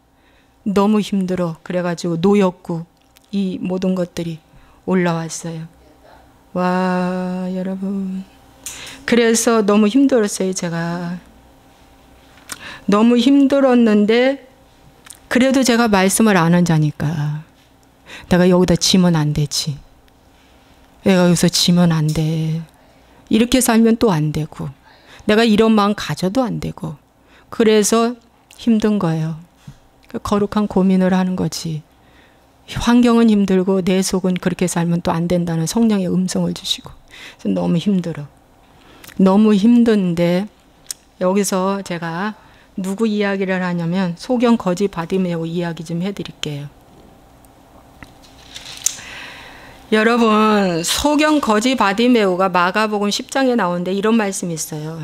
너무 힘들어. 그래가지고 노였고 이 모든 것들이 올라왔어요. 와, 여러분. 그래서 너무 힘들었어요, 제가. 너무 힘들었는데 그래도 제가 말씀을 안 한 자니까 내가 여기다 지면 안 되지. 내가 여기서 지면 안 돼. 이렇게 살면 또 안 되고 내가 이런 마음 가져도 안 되고 그래서 힘든 거예요. 거룩한 고민을 하는 거지. 환경은 힘들고 내 속은 그렇게 살면 또 안 된다는 성령의 음성을 주시고 그래서 너무 힘들어. 너무 힘든데 여기서 제가 누구 이야기를 하냐면 소경 거지 바디메오 이야기 좀 해드릴게요. 여러분 소경 거지 바디메오가 마가복음 10장에 나오는데 이런 말씀이 있어요.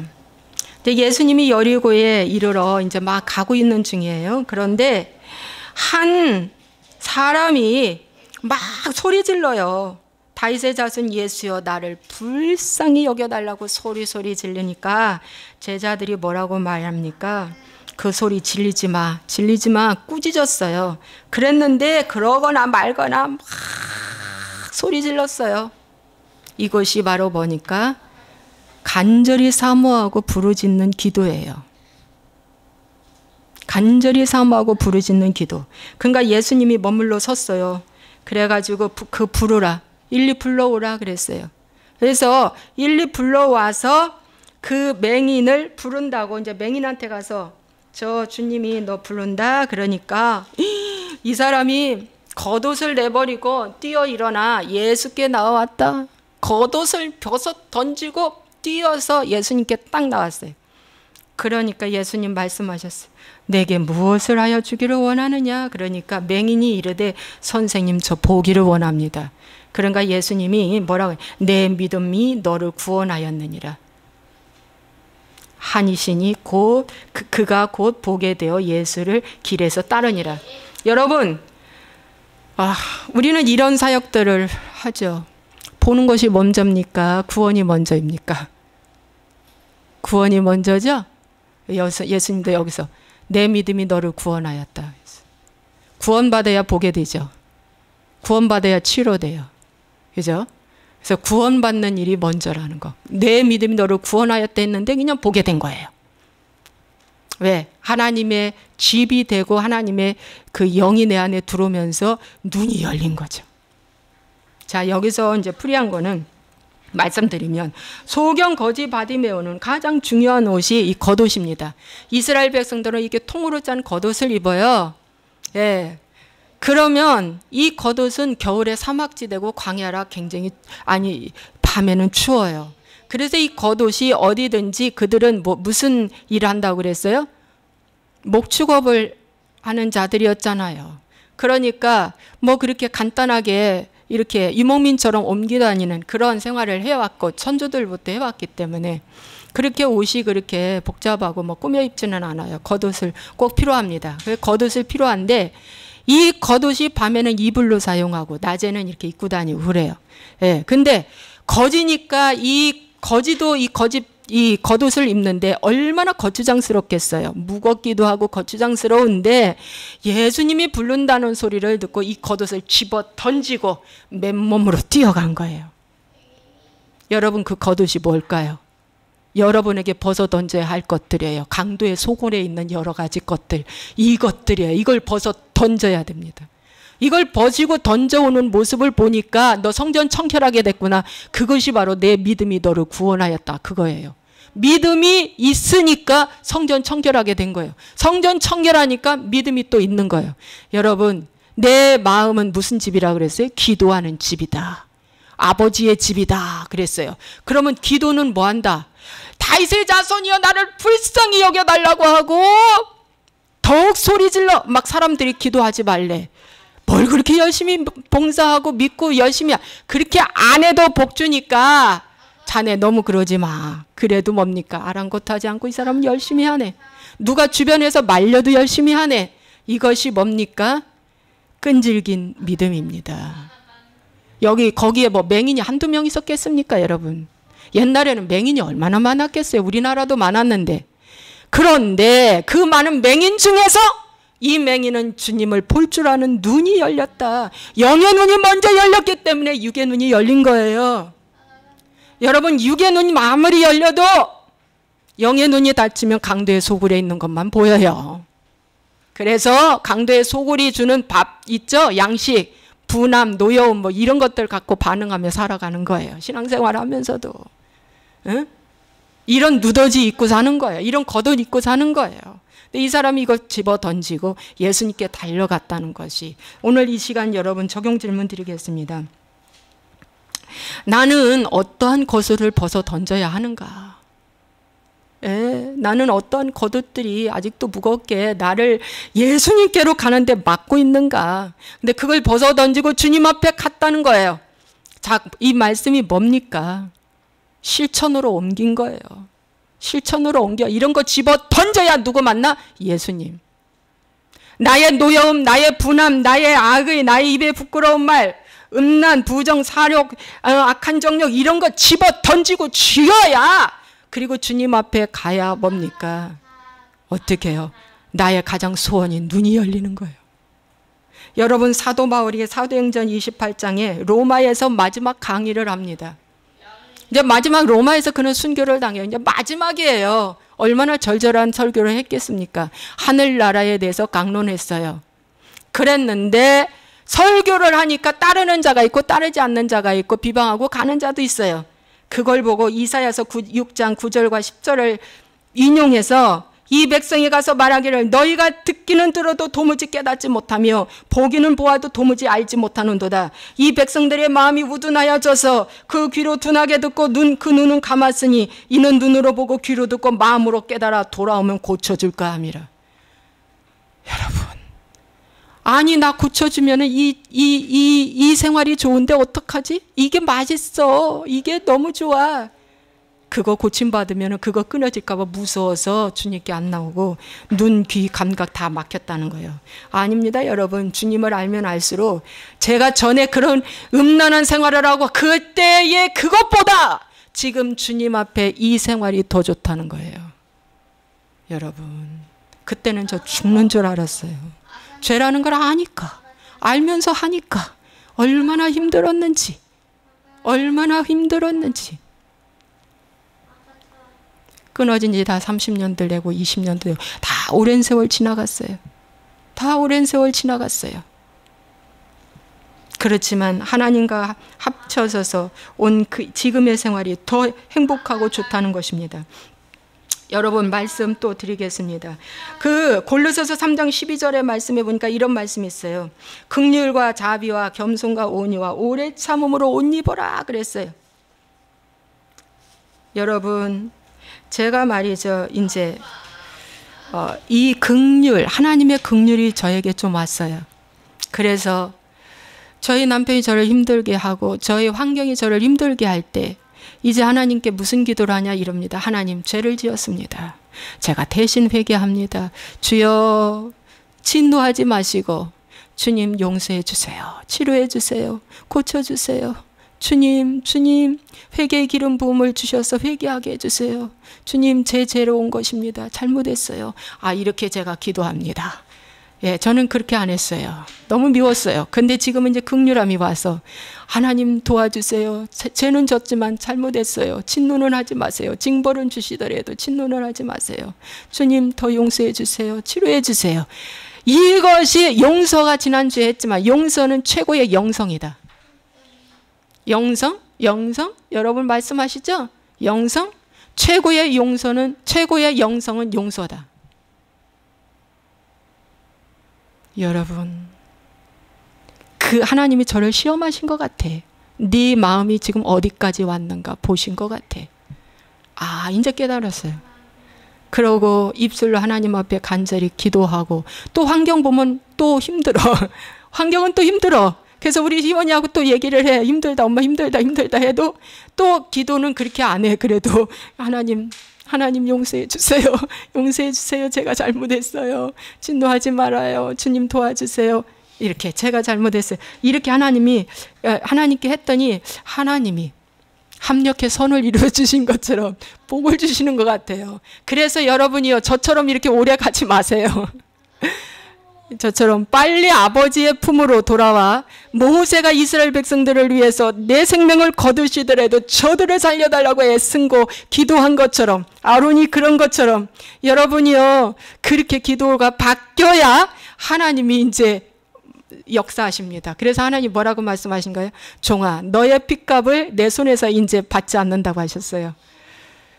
근데 예수님이 여리고에 이르러 이제 막 가고 있는 중이에요. 그런데 한 사람이 막 소리 질러요. 다윗의 자손 예수여 나를 불쌍히 여겨달라고 소리 질르니까 제자들이 뭐라고 말합니까? 그 소리 질리지 마 꾸짖었어요. 그랬는데 그러거나 말거나 막 소리 질렀어요. 이것이 바로 뭐니까 간절히 사모하고 부르짖는 기도예요. 간절히 사모하고 부르짖는 기도. 그러니까 예수님이 머물러 섰어요. 그래가지고 부르라. 일리 불러오라 그랬어요. 그래서 일리 불러와서 그 맹인을 부른다고 이제 맹인한테 가서 저 주님이 너 부른다 그러니까 이 사람이 겉옷을 내버리고 뛰어 일어나 예수께 나와왔다. 겉옷을 벗어 던지고 뛰어서 예수님께 딱 나왔어요. 그러니까 예수님 말씀하셨어요. 내게 무엇을 하여 주기를 원하느냐? 그러니까 맹인이 이르되 선생님 저 보기를 원합니다. 그러니까 예수님이 뭐라고 해요? 내 믿음이 너를 구원하였느니라. 한이신이 곧 그가 곧 보게 되어 예수를 길에서 따르니라. 여러분, 우리는 이런 사역들을 하죠. 보는 것이 먼저입니까? 구원이 먼저입니까? 구원이 먼저죠? 예수님도 여기서 내 믿음이 너를 구원하였다. 구원받아야 보게 되죠. 구원받아야 치료돼요. 그죠? 그래서 구원받는 일이 먼저라는 거. 내 믿음이 너를 구원하였다 했는데 그냥 보게 된 거예요. 왜? 하나님의 집이 되고 하나님의 그 영이 내 안에 들어오면서 눈이 열린 거죠. 자, 여기서 이제 풀이한 거는 말씀드리면 소경 거지 바디메오는 가장 중요한 옷이 이 겉옷입니다. 이스라엘 백성들은 이게 통으로 짠 겉옷을 입어요. 예. 그러면 이 겉옷은 겨울에 사막지대고 광야라 굉장히 밤에는 추워요. 그래서 이 겉옷이 어디든지 그들은 무슨 일을 한다고 그랬어요? 목축업을 하는 자들이었잖아요. 그러니까 그렇게 간단하게 이렇게 유목민처럼 옮겨 다니는 그런 생활을 해왔고 선조들부터 해왔기 때문에 그렇게 옷이 그렇게 복잡하고 꾸며 입지는 않아요. 겉옷을 꼭 필요합니다. 겉옷을 필요한데 이 겉옷이 밤에는 이불로 사용하고 낮에는 이렇게 입고 다니고 그래요. 예. 근데 거지니까 이 겉옷을 입는데 얼마나 거추장스럽겠어요. 무겁기도 하고 거추장스러운데 예수님이 부른다는 소리를 듣고 이 겉옷을 집어 던지고 맨몸으로 뛰어간 거예요. 여러분, 그 겉옷이 뭘까요? 여러분에게 벗어 던져야 할 것들이에요. 강도의 소굴에 있는 여러 가지 것들, 이것들이에요. 이걸 벗어 던져야 됩니다. 이걸 벗이고 던져오는 모습을 보니까 너 성전 청결하게 됐구나. 그것이 바로 내 믿음이 너를 구원하였다. 그거예요. 믿음이 있으니까 성전 청결하게 된 거예요. 성전 청결하니까 믿음이 또 있는 거예요. 여러분, 내 마음은 무슨 집이라 그랬어요? 기도하는 집이다. 아버지의 집이다 그랬어요. 그러면 기도는 뭐 한다? 다윗의 자손이여 나를 불쌍히 여겨달라고 하고 더욱 소리질러 막 사람들이 기도하지 말래. 뭘 그렇게 열심히 봉사하고 믿고 열심히 그렇게 안 해도 복 주니까 자네 너무 그러지 마. 그래도 뭡니까? 아랑곳하지 않고 이 사람은 열심히 하네. 누가 주변에서 말려도 열심히 하네. 이것이 뭡니까? 끈질긴 믿음입니다. 거기에 맹인이 한두 명 있었겠습니까, 여러분? 옛날에는 맹인이 얼마나 많았겠어요. 우리나라도 많았는데. 그런데 그 많은 맹인 중에서 이 맹인은 주님을 볼 줄 아는 눈이 열렸다. 영의 눈이 먼저 열렸기 때문에 육의 눈이 열린 거예요. 여러분, 육의 눈이 아무리 열려도 영의 눈이 닫히면 강도의 소굴에 있는 것만 보여요. 그래서 강도의 소굴이 주는 밥 있죠? 양식, 분함, 노여움 이런 것들 갖고 반응하며 살아가는 거예요. 신앙생활 하면서도. 응? 이런 누더지 입고 사는 거예요. 이런 겉옷 입고 사는 거예요. 근데 이 사람이 이거 집어 던지고 예수님께 달려갔다는 것이 오늘 이 시간 여러분 적용 질문 드리겠습니다. 나는 어떠한 겉옷을 벗어 던져야 하는가? 나는 어떠한 겉옷들이 아직도 무겁게 나를 예수님께로 가는데 막고 있는가? 근데 그걸 벗어 던지고 주님 앞에 갔다는 거예요. 자, 이 말씀이 뭡니까? 실천으로 옮긴 거예요. 실천으로 옮겨. 이런 거 집어 던져야 누구 만나? 예수님. 나의 노여움, 나의 분함, 나의 악의, 나의 입에 부끄러운 말, 음란, 부정, 사욕, 악한 정력 이런 거 집어 던지고 쥐어야 그리고 주님 앞에 가야 뭡니까? 어떻게 해요? 나의 가장 소원인 눈이 열리는 거예요. 여러분, 사도 바울이 사도행전 28장에 로마에서 마지막 강의를 합니다. 이제 마지막 로마에서 그는 순교를 당해요. 이제 마지막이에요. 얼마나 절절한 설교를 했겠습니까? 하늘나라에 대해서 강론했어요. 그랬는데 설교를 하니까 따르는 자가 있고 따르지 않는 자가 있고 비방하고 가는 자도 있어요. 그걸 보고 이사야서 6장 9절과 10절을 인용해서 이 백성이 가서 말하기를 너희가 듣기는 들어도 도무지 깨닫지 못하며 보기는 보아도 도무지 알지 못하는도다. 이 백성들의 마음이 우둔하여져서 그 귀로 둔하게 듣고 그 눈은 감았으니 이는 눈으로 보고 귀로 듣고 마음으로 깨달아 돌아오면 고쳐줄까 함이라. 여러분, 아니 나 고쳐주면 이 생활이 좋은데 어떡하지? 이게 맛있어. 이게 너무 좋아. 그거 고침받으면 그거 끊어질까 봐 무서워서 주님께 안 나오고 눈, 귀, 감각 다 막혔다는 거예요. 아닙니다, 여러분. 주님을 알면 알수록 제가 전에 그런 음란한 생활을 하고 그때의 그것보다 지금 주님 앞에 이 생활이 더 좋다는 거예요. 여러분, 그때는 저 죽는 줄 알았어요. 죄라는 걸 아니까, 알면서 하니까 얼마나 힘들었는지. 얼마나 힘들었는지. 끊어진 지 다 30년들 되고 20년들 되고 다 오랜 세월 지나갔어요. 다 오랜 세월 지나갔어요. 그렇지만 하나님과 합쳐져서 온 그 지금의 생활이 더 행복하고 좋다는 것입니다. 여러분 말씀 또 드리겠습니다. 그 골로새서 3장 12절의 말씀에 보니까 이런 말씀이 있어요. 긍휼과 자비와 겸손과 온유와 오래 참음으로 옷 입어라 그랬어요. 여러분 제가 말이죠. 이제 이 긍휼, 하나님의 긍휼이 저에게 좀 왔어요. 그래서 저희 남편이 저를 힘들게 하고 저희 환경이 저를 힘들게 할 때 이제 하나님께 무슨 기도를 하냐 이럽니다. 하나님 죄를 지었습니다. 제가 대신 회개합니다. 주여 진노하지 마시고 주님 용서해 주세요. 치료해 주세요. 고쳐주세요. 주님 회개의 기름 부음을 주셔서 회개하게 해주세요. 주님 제 죄로 온 것입니다. 잘못했어요. 이렇게 제가 기도합니다. 예, 저는 그렇게 안 했어요. 너무 미웠어요. 근데 지금은 이제 긍휼함이 와서 하나님 도와주세요. 죄는 졌지만 잘못했어요. 진노는 하지 마세요. 징벌은 주시더라도 진노는 하지 마세요. 주님 더 용서해 주세요. 치료해 주세요. 이것이 용서가 지난주에 했지만 용서는 최고의 영성이다. 영성? 여러분 말씀하시죠? 영성? 최고의 영성은 용서다. 여러분 그 하나님이 저를 시험하신 것 같아. 네 마음이 지금 어디까지 왔는가 보신 것 같아. 이제 깨달았어요. 그러고 입술로 하나님 앞에 간절히 기도하고 또 환경 보면 또 힘들어. 환경은 또 힘들어. 그래서 우리 희원이하고 또 얘기를 해. 힘들다 엄마 힘들다 해도 또 기도는 그렇게 안 해. 그래도 하나님 용서해 주세요. 용서해 주세요. 제가 잘못했어요. 진노하지 말아요. 주님 도와주세요. 이렇게 제가 잘못했어요. 이렇게 하나님께 했더니 하나님이 합력해 선을 이루어 주신 것처럼 복을 주시는 것 같아요. 그래서 여러분이요 저처럼 이렇게 오래 가지 마세요. 저처럼 빨리 아버지의 품으로 돌아와 모세가 이스라엘 백성들을 위해서 내 생명을 거두시더라도 저들을 살려달라고 애쓴고 기도한 것처럼 아론이 그런 것처럼 여러분이요 그렇게 기도가 바뀌어야 하나님이 이제 역사하십니다. 그래서 하나님 뭐라고 말씀하신가요? 종아 너의 핏값을 내 손에서 이제 받지 않는다고 하셨어요.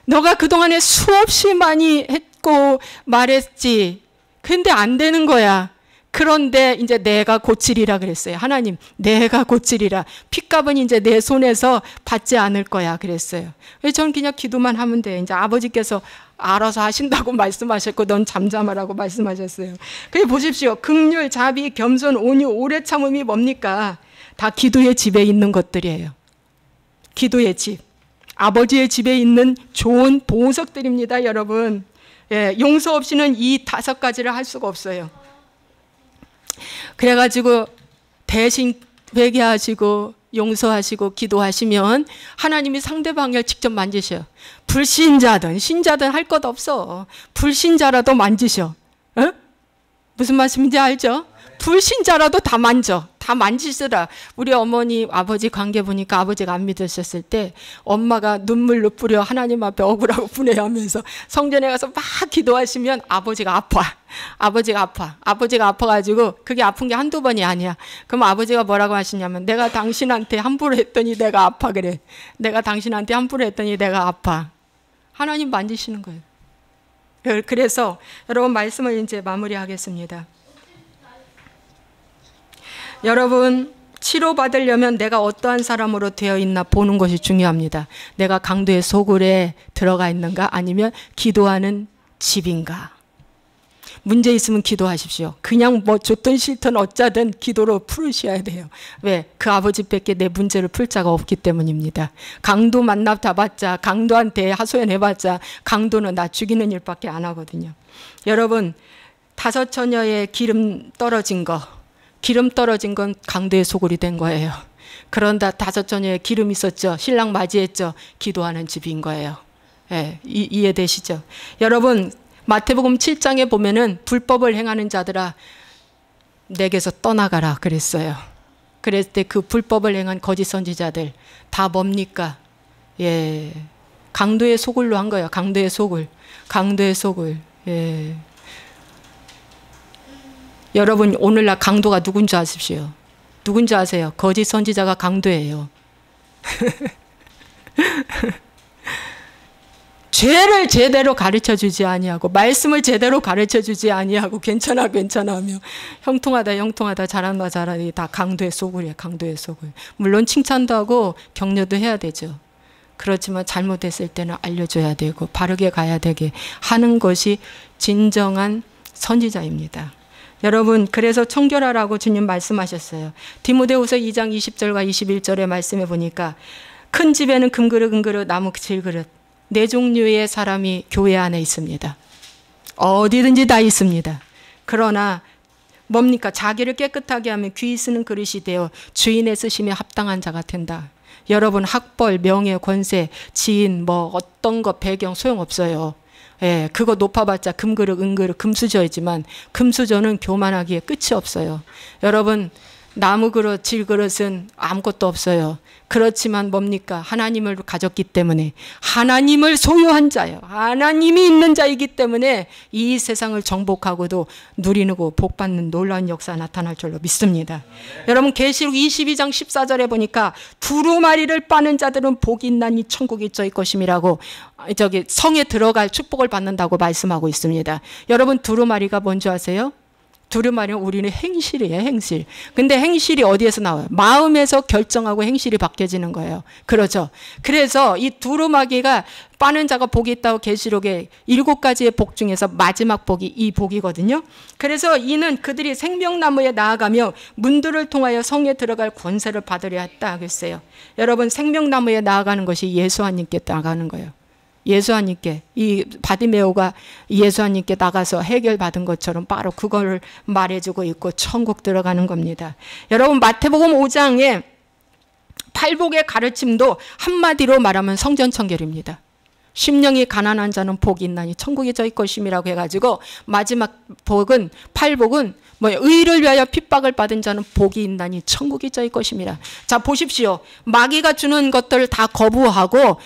너가 그동안에 수없이 많이 했고 말했지. 근데 안 되는 거야. 그런데 이제 내가 고치리라 그랬어요. 하나님 내가 고치리라. 핏값은 이제 내 손에서 받지 않을 거야 그랬어요. 저는 그냥 기도만 하면 돼. 이제 아버지께서 알아서 하신다고 말씀하셨고 넌 잠잠하라고 말씀하셨어요. 그래 보십시오. 긍휼, 자비, 겸손, 온유, 오래 참음이 뭡니까? 다 기도의 집에 있는 것들이에요. 기도의 집. 아버지의 집에 있는 좋은 보석들입니다 여러분. 예, 용서 없이는 이 5가지를 할 수가 없어요. 그래가지고 대신 회개하시고 용서하시고 기도하시면 하나님이 상대방을 직접 만지셔요. 불신자든 신자든 할 것 없어. 불신자라도 만지셔. 어? 무슨 말씀인지 알죠? 불신자라도 다 만져. 다 만지시더라. 우리 어머니 아버지 관계 보니까 아버지가 안 믿으셨을 때 엄마가 눈물로 뿌려 하나님 앞에 억울하고 분해하면서 성전에 가서 막 기도하시면 아버지가 아파. 아버지가 아파가지고 그게 아픈 게 한두 번이 아니야. 그럼 아버지가 뭐라고 하시냐면 내가 당신한테 함부로 했더니 내가 아파 그래. 내가 당신한테 함부로 했더니 내가 아파. 하나님 만지시는 거예요. 그래서 여러분 말씀을 이제 마무리하겠습니다. 여러분 치료받으려면 내가 어떠한 사람으로 되어 있나 보는 것이 중요합니다. 내가 강도의 소굴에 들어가 있는가 아니면 기도하는 집인가. 문제 있으면 기도하십시오. 그냥 뭐 좋든 싫든 어쩌든 기도로 풀으셔야 돼요. 왜? 그 아버지밖에 내 문제를 풀 자가 없기 때문입니다. 강도 만나봐봤자 강도한테 하소연해봤자 강도는 나 죽이는 일밖에 안 하거든요. 여러분 5 처녀의 기름 떨어진 건 강도의 소굴이 된 거예요. 그런다 5 처녀의 기름 있었죠. 신랑 맞이했죠. 기도하는 집인 거예요. 예, 이해되시죠? 여러분 마태복음 7장에 보면은 불법을 행하는 자들아 내게서 떠나가라 그랬어요. 그랬을 때 그 불법을 행한 거짓 선지자들 다 뭡니까? 예, 강도의 소굴로 한 거예요. 강도의 소굴. 강도의 소굴. 예. 여러분 오늘날 강도가 누군지 아십시오? 누군지 아세요? 거짓 선지자가 강도예요. 죄를 제대로 가르쳐주지 아니하고 말씀을 제대로 가르쳐주지 아니하고 괜찮아 하며 형통하다 잘한다 다 강도의 소굴이에요. 강도의 소굴. 물론 칭찬도 하고 격려도 해야 되죠. 그렇지만 잘못했을 때는 알려줘야 되고 바르게 가야 되게 하는 것이 진정한 선지자입니다. 여러분 그래서 청결하라고 주님 말씀하셨어요. 디모데후서 2장 20절과 21절의 말씀에 보니까 큰 집에는 금그릇 나무 질그릇 네 종류의 사람이 교회 안에 있습니다. 어디든지 다 있습니다. 그러나 뭡니까? 자기를 깨끗하게 하면 귀히 쓰는 그릇이 되어 주인의 쓰심에 합당한 자가 된다. 여러분 학벌, 명예, 권세, 지인 뭐 어떤 것 배경 소용없어요. 예, 그거 높아봤자 금그릇, 은그릇, 금수저이지만 금수저는 교만하기에 끝이 없어요. 여러분 나무그릇, 질그릇은 아무것도 없어요. 그렇지만 뭡니까? 하나님을 가졌기 때문에 하나님을 소유한 자예요. 하나님이 있는 자이기 때문에 이 세상을 정복하고도 누리는 거 복받는 놀라운 역사 나타날 줄로 믿습니다. 여러분 계시록 22장 14절에 보니까 두루마리를 빠는 자들은 복이 있나니 천국이 저희 것임이라고 저기 성에 들어갈 축복을 받는다고 말씀하고 있습니다. 여러분 두루마리가 뭔지 아세요? 두루마리는 우리는 행실이에요. 행실. 근데 행실이 어디에서 나와요? 마음에서 결정하고 행실이 바뀌어지는 거예요. 그렇죠. 그래서 이 두루마기가 빠는 자가 복이 있다고 계시록에 7가지의 복 중에서 마지막 복이 이 복이거든요. 그래서 이는 그들이 생명나무에 나아가며 문들을 통하여 성에 들어갈 권세를 받으려 했다 그랬어요. 여러분 생명나무에 나아가는 것이 예수님께 나가는 거예요. 예수님께 이 바디메오가 예수님께 나가서 해결받은 것처럼 바로 그거를 말해주고 있고 천국 들어가는 겁니다. 여러분 마태복음 5장에 팔복의 가르침도 한마디로 말하면 성전청결입니다. 심령이 가난한 자는 복이 있나니 천국이 저희 것임이라고 해가지고 마지막 복은 팔복은 의를 위하여 핍박을 받은 자는 복이 있나니 천국이 저희 것임이라. 자 보십시오. 마귀가 주는 것들을 다 거부하고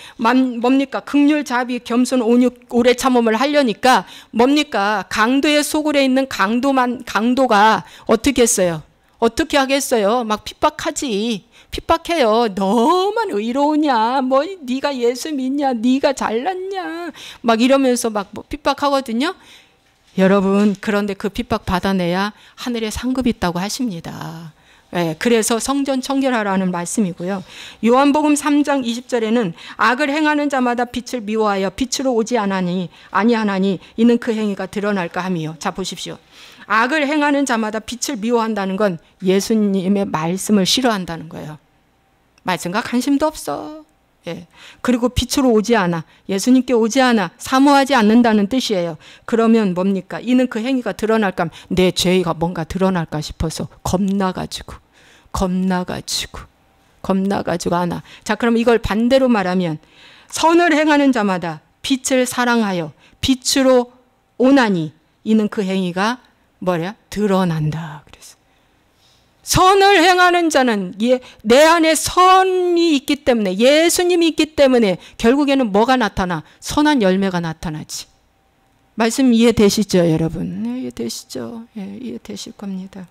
뭡니까? 긍휼 자비 겸손 온유 오래 참음을 하려니까 뭡니까? 강도의 소굴에 있는 강도가 어떻게 했어요? 어떻게 하겠어요? 막 핍박하지. 핍박해요. 너만 의로우냐? 뭐 네가 예수 믿냐? 네가 잘났냐? 막 이러면서 막 핍박하거든요. 여러분 그런데 그 핍박 받아내야 하늘에 상급이 있다고 하십니다. 예, 그래서 성전 청결하라는 말씀이고요. 요한복음 3장 20절에는 악을 행하는 자마다 빛을 미워하여 빛으로 오지 아니하나니 이는 그 행위가 드러날까 함이요. 자 보십시오. 악을 행하는 자마다 빛을 미워한다는 건 예수님의 말씀을 싫어한다는 거예요. 말씀과 관심도 없어. 예. 그리고 빛으로 오지 않아. 예수님께 오지 않아. 사모하지 않는다는 뜻이에요. 그러면 뭡니까? 이는 그 행위가 드러날까? 내 죄가 뭔가 드러날까 싶어서 겁나가지고 안아. 자 그럼 이걸 반대로 말하면 선을 행하는 자마다 빛을 사랑하여 빛으로 오나니 이는 그 행위가 드러난다. 그래서 선을 행하는 자는 내 안에 선이 있기 때문에 예수님이 있기 때문에 결국에는 뭐가 나타나? 선한 열매가 나타나지. 말씀 이해되시죠 여러분? 네, 이해되시죠? 네, 이해되실 겁니다.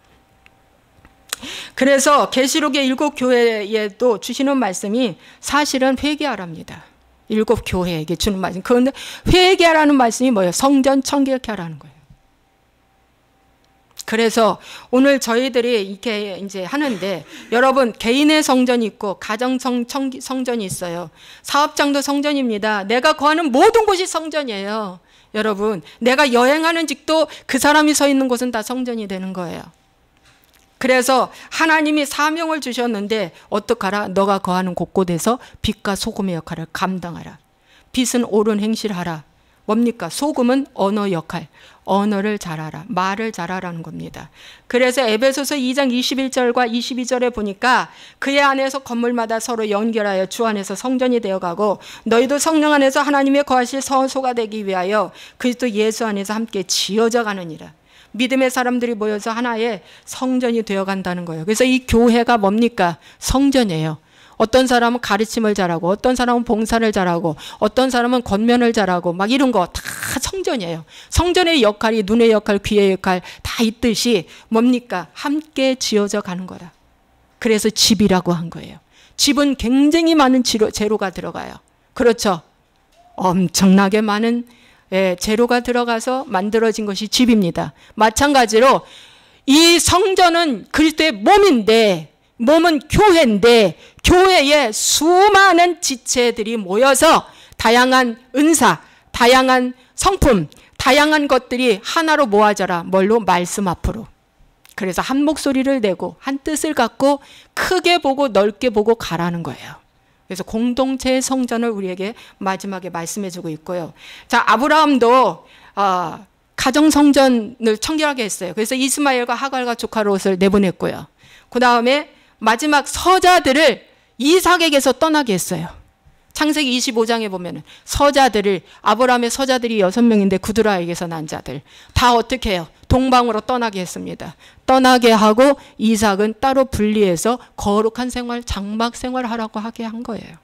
그래서 계시록의 7교회에도 주시는 말씀이 사실은 회개하랍니다. 7교회에게 주는 말씀. 그런데 회개하라는 말씀이 뭐예요? 성전 청결케 하라는 거예요. 그래서 오늘 저희들이 이렇게 이제 하는데 여러분 개인의 성전이 있고 가정 성전이 있어요. 사업장도 성전입니다. 내가 거하는 모든 곳이 성전이에요. 여러분 내가 여행하는 집도 그 사람이 서 있는 곳은 다 성전이 되는 거예요. 그래서 하나님이 사명을 주셨는데 어떡하라? 너가 거하는 곳곳에서 빛과 소금의 역할을 감당하라. 빛은 옳은 행실하라. 뭡니까? 소금은 언어 역할. 언어를 잘하라. 말을 잘하라는 겁니다. 그래서 에베소서 2장 21절과 22절에 보니까 그의 안에서 건물마다 서로 연결하여 주 안에서 성전이 되어가고 너희도 성령 안에서 하나님의 거하실 성소가 되기 위하여 그리스도 예수 안에서 함께 지어져 가느니라. 믿음의 사람들이 모여서 하나의 성전이 되어간다는 거예요. 그래서 이 교회가 뭡니까? 성전이에요. 어떤 사람은 가르침을 잘하고 어떤 사람은 봉사를 잘하고 어떤 사람은 권면을 잘하고 막 이런 거 다 성전이에요. 성전의 역할이 눈의 역할, 귀의 역할 다 있듯이 뭡니까? 함께 지어져 가는 거다. 그래서 집이라고 한 거예요. 집은 굉장히 많은 재료가 들어가요. 그렇죠? 엄청나게 많은 재료가 들어가서 만들어진 것이 집입니다. 마찬가지로 이 성전은 그리스도의 몸인데, 몸은 교회인데 교회에 수많은 지체들이 모여서 다양한 은사, 다양한 성품, 다양한 것들이 하나로 모아져라. 뭘로? 말씀 앞으로. 그래서 한 목소리를 내고 한 뜻을 갖고 크게 보고 넓게 보고 가라는 거예요. 그래서 공동체의 성전을 우리에게 마지막에 말씀해 주고 있고요. 자, 아브라함도 가정 성전을 청결하게 했어요. 그래서 이스마엘과 하갈과 조카 롯을 내보냈고요. 그 다음에 마지막 서자들을 이삭에게서 떠나게 했어요. 창세기 25장에 보면은 서자들을, 아브라함의 서자들이 6명인데 구드라에게서 난 자들 다 어떻게 해요? 동방으로 떠나게 했습니다. 떠나게 하고 이삭은 따로 분리해서 거룩한 생활, 장막 생활하라고 하게 한 거예요.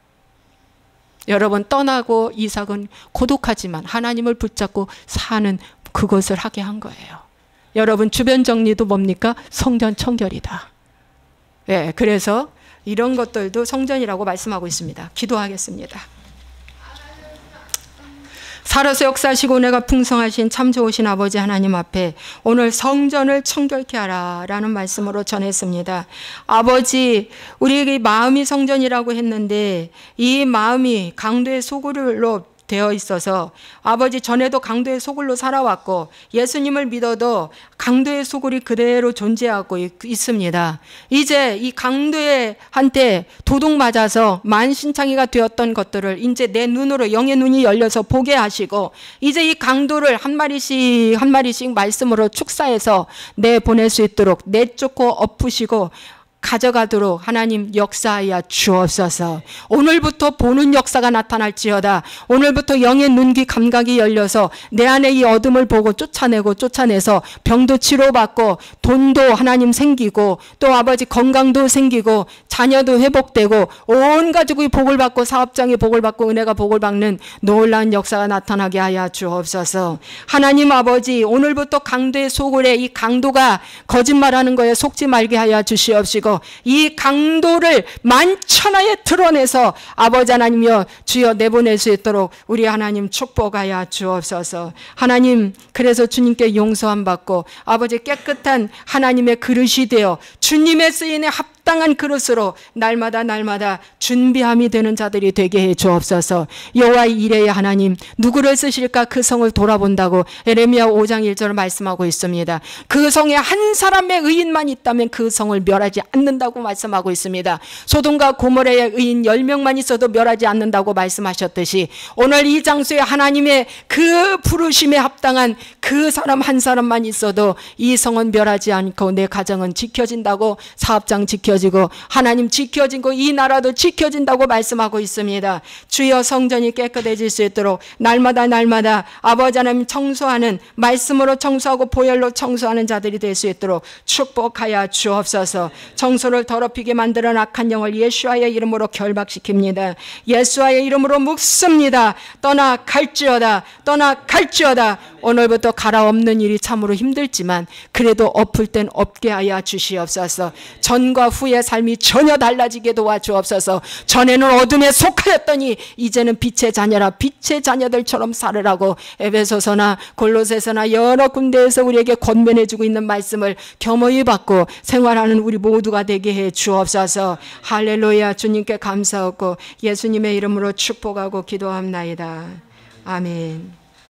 여러분, 떠나고 이삭은 고독하지만 하나님을 붙잡고 사는 그것을 하게 한 거예요. 여러분, 주변 정리도 뭡니까? 성전 청결이다. 예, 그래서 이런 것들도 성전이라고 말씀하고 있습니다. 기도하겠습니다. 살아서 역사하시고 은혜가 풍성하신 참 좋으신 아버지 하나님 앞에 오늘 성전을 청결케 하라 라는 말씀으로 전했습니다. 아버지, 우리에게 마음이 성전이라고 했는데 이 마음이 강도의 소굴로 되어 있어서 아버지, 전에도 강도의 소굴로 살아왔고 예수님을 믿어도 강도의 소굴이 그대로 존재하고 있습니다. 이제 이 강도의 한테 도둑 맞아서 만신창이가 되었던 것들을 이제 내 눈으로, 영의 눈이 열려서 보게 하시고 이제 이 강도를 한 마리씩 한 마리씩 말씀으로 축사해서 내보낼 수 있도록 내쫓고 엎으시고 가져가도록 하나님 역사하여 주옵소서. 오늘부터 보는 역사가 나타날지어다. 오늘부터 영의 눈귀 감각이 열려서 내 안에 이 어둠을 보고 쫓아내서 병도 치료받고 돈도 하나님 생기고 또 아버지 건강도 생기고 자녀도 회복되고 온 가족이 복을 받고 사업장이 복을 받고 은혜가 복을 받는 놀라운 역사가 나타나게 하여 주옵소서. 하나님 아버지, 오늘부터 강도의 소굴에 이 강도가 거짓말하는 거에 속지 말게 하여 주시옵시고 이 강도를 만천하에 드러내서 아버지 하나님이여 주여 내보낼 수 있도록 우리 하나님 축복하여 주옵소서. 하나님, 그래서 주님께 용서함 받고 아버지 깨끗한 하나님의 그릇이 되어 주님의 쓰임에 합당한 그릇으로 날마다 준비함이 되는 자들이 되게 해 주옵소서. 여호와의 이레의 하나님, 누구를 쓰실까 그 성을 돌아본다고 에레미야 5장 1절 말씀하고 있습니다. 그 성에 한 사람의 의인만 있다면 그 성을 멸하지 않는다고 말씀하고 있습니다. 소돔과 고모라의 의인 10명만 있어도 멸하지 않는다고 말씀하셨듯이 오늘 이 장소에 하나님의 그 부르심에 합당한 그 사람 한 사람만 있어도 이 성은 멸하지 않고 내 가정은 지켜진다고, 사업장 지켜지고 하나님 지켜지고 이 나라도 지켜진다고 말씀하고 있습니다. 주여, 성전이 깨끗해질 수 있도록 날마다 아버지 하나님 청소하는, 말씀으로 청소하고 보혈로 청소하는 자들이 될 수 있도록 축복하여 주옵소서. 청소를 더럽히게 만드는 악한 영을 예수와의 이름으로 결박시킵니다. 예수와의 이름으로 묵습니다. 떠나갈지어다. 오늘부터 갈아엎는 일이 참으로 힘들지만 그래도 엎을 땐 엎게 하여 주시옵소서. 전과 후의 삶이 전혀 달라지게 도와주옵소서. 전에는 어둠에 속하였더니 이제는 빛의 자녀라, 빛의 자녀들처럼 살으라고 에베소서나 골로새서나 여러 군데에서 우리에게 권면해주고 있는 말씀을 겸허히 받고 생활하는 우리 모두가 되게 해 주옵소서. 할렐루야. 주님께 감사하고 예수님의 이름으로 축복하고 기도합나이다. 아멘.